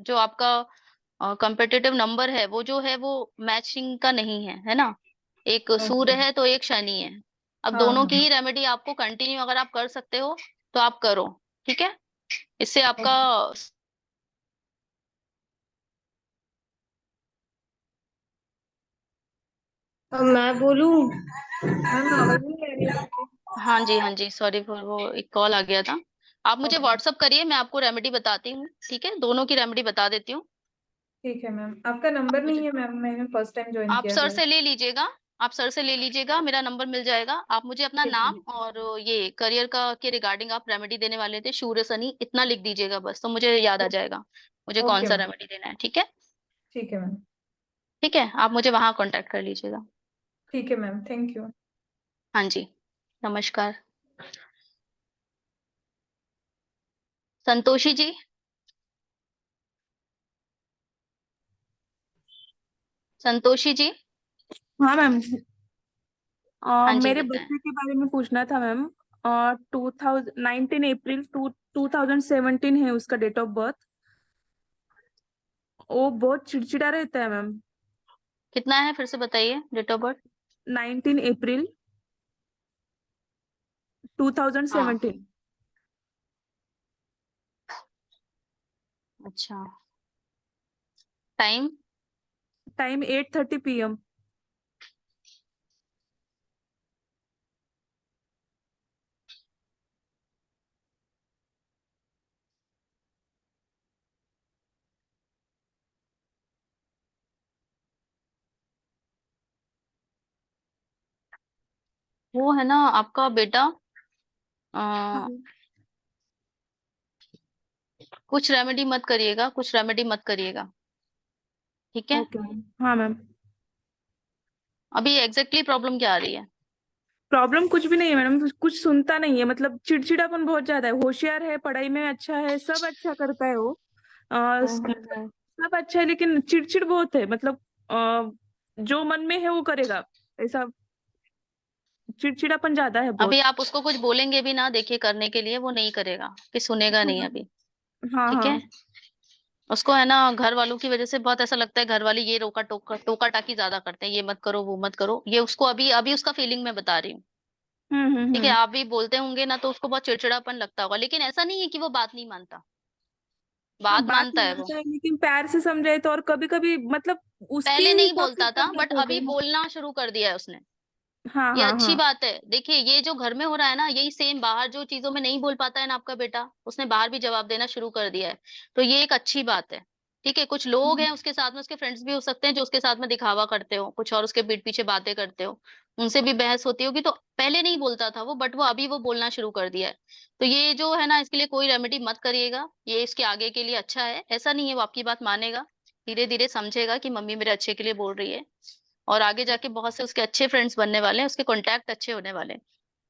जो आपका कंपेटिटिव नंबर है, वो जो है वो मैचिंग का नहीं है, है ना? एक सूर्य ओके। है तो एक शनि है। अब हाँ दोनों हाँ। की ही रेमेडी आपको कंटिन्यू अगर आप कर सकते हो तो आप करो। ठीक है, इससे आपका ओके अब मैं बोलूं? मैम, आवाज नहीं आ रही है आपकी। हाँ जी, हाँ जी, सॉरी फॉर वो एक कॉल आ गया था। आप मुझे ओके। व्हाट्सअप करिए, मैं आपको रेमेडी बताती हूँ। ठीक है, दोनों की रेमेडी बता देती हूँ। ठीक है मैम, आपका नंबर आप नहीं मुझे है मैम, मैंने फर्स्ट टाइम ज्वाइन आप किया सर क्लास। से ले लीजिएगा। आप सर से ले लीजिएगा, मेरा नंबर मिल जाएगा। आप मुझे अपना ठीक है। नाम और ये करियर का के रिगार्डिंग आप रेमेडी देने वाले थे, सूर्य शनि, इतना लिख दीजिएगा बस, तो मुझे याद आ जाएगा मुझे कौन ओके सा मैम। रेमेडी देना है। ठीक है? ठीक है मैम। ठीक है, आप मुझे वहां कांटेक्ट कर लीजिएगा। ठीक है मैम, थैंक यू। हाँ जी, नमस्कार। संतोषी जी। संतोषी जी। हाँ मैम। हाँ जी, मेरे बताएं। बच्चे के बारे में पूछना था मैम। 19 अप्रैल 2017 है उसका डेट ऑफ बर्थ। वो बहुत चिड़चिड़ा रहता है मैम। कितना है, फिर से बताइए डेट ऑफ बर्थ। 19 अप्रैल हाँ, 2017। अच्छा। टाइम? Time 8:30 PM। वो है ना आपका बेटा, आ, कुछ रेमेडी मत करिएगा, कुछ रेमेडी मत करिएगा। ठीक है? Okay ma'am. हाँ मैम। अभी एग्जैक्टली प्रॉब्लम क्या आ रही है? प्रॉब्लम कुछ भी नहीं है मैडम, कुछ सुनता नहीं है, मतलब चिड़चिड़ापन बहुत ज्यादा है। होशियार है, पढ़ाई में अच्छा है, सब अच्छा करता है वो। हम्म। सब अच्छा है, लेकिन चिड़चिड़ बहुत है। मतलब जो मन में है वो करेगा, ऐसा चिड़चिड़ापन ज्यादा है अभी बहुत। आप उसको कुछ बोलेंगे भी ना, देखिए करने के लिए वो नहीं करेगा, कि सुनेगा नहीं अभी। हाँ ठीक है? हाँ। उसको है ना घर वालों की वजह से बहुत ऐसा लगता है, घर वाले ये टोका टाकी ज्यादा करते हैं, ये मत करो वो मत करो। ये उसको अभी अभी उसका फीलिंग मैं बता रही हूँ। ठीक है, आप भी बोलते होंगे ना तो उसको बहुत चिड़चिड़ापन लगता होगा, लेकिन ऐसा नहीं है कि वो बात नहीं मानता, हाँ, बात बात मानता है वो। मानता है लेकिन प्यार से समझाए तो, और कभी कभी मतलब उसके पहले नहीं हिसाब से बोलता था, सब बात बट हो अभी गई। बोलना शुरू कर दिया है उसने। हाँ ये हाँ अच्छी हाँ। बात है। देखिए, ये जो घर में हो रहा है ना, यही सेम बाहर जो चीजों में नहीं बोल पाता है ना आपका बेटा, उसने बाहर भी जवाब देना शुरू कर दिया है। तो ये एक अच्छी बात है। ठीक है, कुछ लोग हैं उसके साथ में, उसके फ्रेंड्स भी हो सकते हैं जो उसके साथ में दिखावा करते हो कुछ और, उसके पीठ पीछे बातें करते हो, उनसे भी बहस होती होगी। तो पहले नहीं बोलता था वो, बट वो अभी वो बोलना शुरू कर दिया है। तो ये जो है ना, इसके लिए कोई रेमेडी मत करिएगा, ये इसके आगे के लिए अच्छा है। ऐसा नहीं है वो आपकी बात मानेगा, धीरे धीरे समझेगा कि मम्मी मेरे अच्छे के लिए बोल रही है, और आगे जाके बहुत से उसके अच्छे फ्रेंड्स बनने वाले हैं, उसके कॉन्टैक्ट अच्छे होने वाले हैं।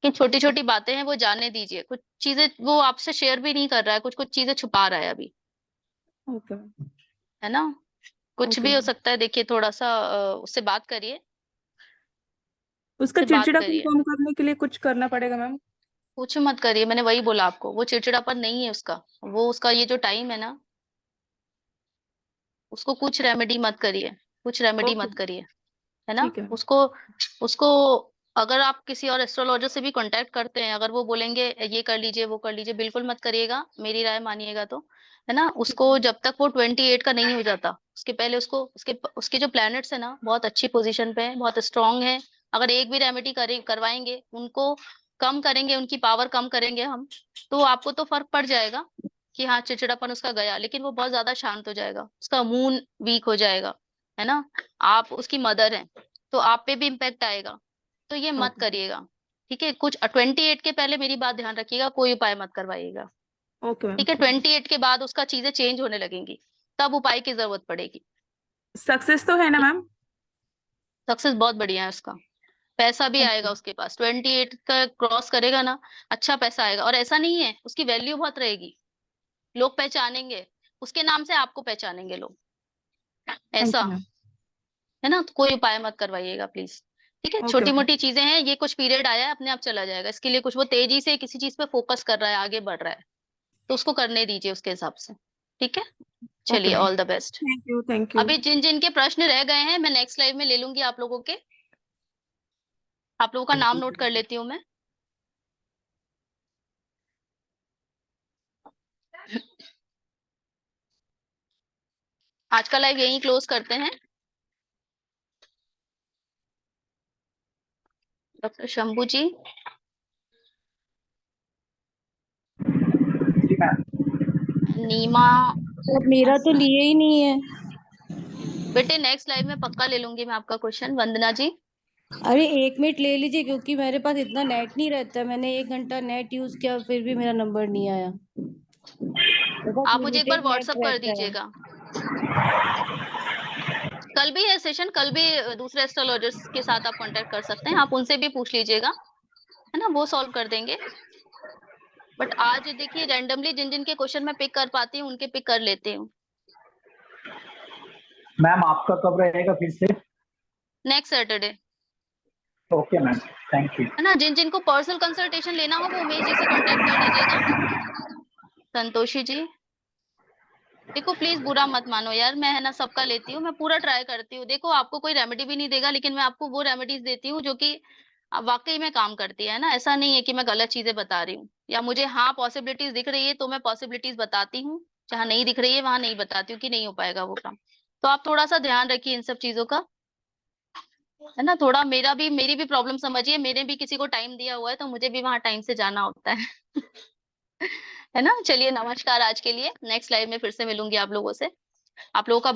कि छोटी छोटी बातें हैं वो जानने दीजिए, कुछ चीजें वो आपसे शेयर भी नहीं कर रहा है, कुछ कुछ चीजें छुपा रहा है अभी, ओके है ना। कुछ ओके। भी हो सकता है, देखिए थोड़ा सा उससे बात करिए, उसका उससे बात चिड़चिड़ापन करिए। कम करने के लिए कुछ करना पड़ेगा मैम? कुछ मत करिए, मैंने वही बोला आपको, वो चिड़चिड़ापन नहीं है उसका, वो उसका ये जो टाइम है ना, उसको कुछ रेमेडी मत करिए, कुछ रेमेडी ओके, मत करिए, है ना। ठीक है। उसको उसको अगर आप किसी और एस्ट्रोलॉजर से भी कांटेक्ट करते हैं, अगर वो बोलेंगे ये कर लीजिए वो कर लीजिए, बिल्कुल मत करिएगा, मेरी राय मानिएगा तो, है ना। ठीक है। उसको जब तक वो 28 का नहीं हो जाता, उसके पहले उसको उसके उसके जो प्लैनेट्स है ना बहुत अच्छी पोजीशन पे है, बहुत स्ट्रांग है। अगर एक भी रेमेडी करवाएंगे उनको, कम करेंगे उनकी पावर कम करेंगे हम, तो आपको तो फर्क पड़ जाएगा कि हाँ चिड़चिड़ापन उसका गया, लेकिन वो बहुत ज्यादा शांत हो जाएगा, उसका मूड वीक हो जाएगा, है ना। आप उसकी मदर हैं तो आप पे भी इम्पैक्ट आएगा, तो ये मत ओके करिएगा। ठीक है, कुछ 28 के पहले मेरी बात ध्यान रखिएगा, कोई उपाय मत करवाइएगा। ओके मैम, ठीक है, ठीक है। 28 के बाद उसका चीजें चेंज होने लगेंगी, तब उपाय की जरूरत पड़ेगी। सक्सेस तो है ना मैम? सक्सेस बहुत बढ़िया है उसका, पैसा भी ओके। आएगा उसके पास, 28 का क्रॉस करेगा ना, अच्छा पैसा आएगा। और ऐसा नहीं है, उसकी वैल्यू बहुत रहेगी, लोग पहचानेंगे, उसके नाम से आपको पहचानेंगे लोग, ऐसा, ओके मैम। है ना। तो कोई उपाय मत करवाइएगा प्लीज। ठीक है, ओके छोटी मैम। मोटी चीजें हैं, ये कुछ पीरियड आया है, अपने आप चला जाएगा। इसके लिए कुछ वो तेजी से किसी चीज पे फोकस कर रहा है, आगे बढ़ रहा है, तो उसको करने दीजिए उसके हिसाब से। ठीक है, ओके चलिए, ma'am. All the best. Thank you, thank you. अभी जिन जिन के प्रश्न रह गए हैं मैं नेक्स्ट लाइव में ले लूंगी आप लोगों के, आप लोगों का नाम नोट कर लेती हूँ मैं। आज का लाइव यहीं क्लोज करते हैं। डॉक्टर शंभू जी, नीमा, सर मेरा तो लिए ही नहीं है। बेटे नेक्स्ट लाइव में पक्का ले लूंगी मैं आपका क्वेश्चन। वंदना जी, अरे 1 मिनट ले लीजिए, क्योंकि मेरे पास इतना नेट नहीं रहता है। मैंने 1 घंटा नेट यूज किया, फिर भी मेरा नंबर नहीं आया। मेरे पास आप मुझे एक बार लिमिटेड नेट व्हाट्सअप कर रहता है। दीजिएगा। कल भी है सेशन, कल भी दूसरे एस्ट्रोलॉजर्स के साथ आप कांटेक्ट कर सकते हैं, आप उनसे भी पूछ लीजिएगा, है ना, वो सॉल्व कर देंगे। बट आज देखिए रैंडमली जिन जिन के क्वेश्चन मैं पिक कर पाती हूँ उनके पिक कर लेती हूँ। मैम आपका कब रहेगा फिर से? Next Saturday, okay ma'am, thank you. है ना। जिन जिनको पर्सनल कंसल्टेशन लेना हो वो उमेश जी से कांटेक्ट कर लीजिएगा। संतोषी जी, देखो प्लीज बुरा मत मानो यार, मैं है ना सबका लेती हूँ, मैं पूरा ट्राई करती हूँ। देखो आपको कोई रेमेडी भी नहीं देगा, लेकिन मैं आपको वो रेमेडीज देती हूँ जो कि वाकई में काम करती है ना। ऐसा नहीं है कि मैं गलत चीजें बता रही हूँ, या मुझे हाँ पॉसिबिलिटीज दिख रही है तो मैं पॉसिबिलिटीज बताती हूँ, जहाँ नहीं दिख रही है वहां नहीं बताती हूँ कि नहीं हो पाएगा वो काम। तो आप थोड़ा सा ध्यान रखिए इन सब चीजों का, है ना। थोड़ा मेरी भी प्रॉब्लम समझिए, मेरे भी किसी को टाइम दिया हुआ है तो मुझे भी वहां टाइम से जाना होता है। है ना। चलिए नमस्कार आज के लिए, नेक्स्ट लाइव में फिर से मिलूंगी आप लोगों से। आप लोगों का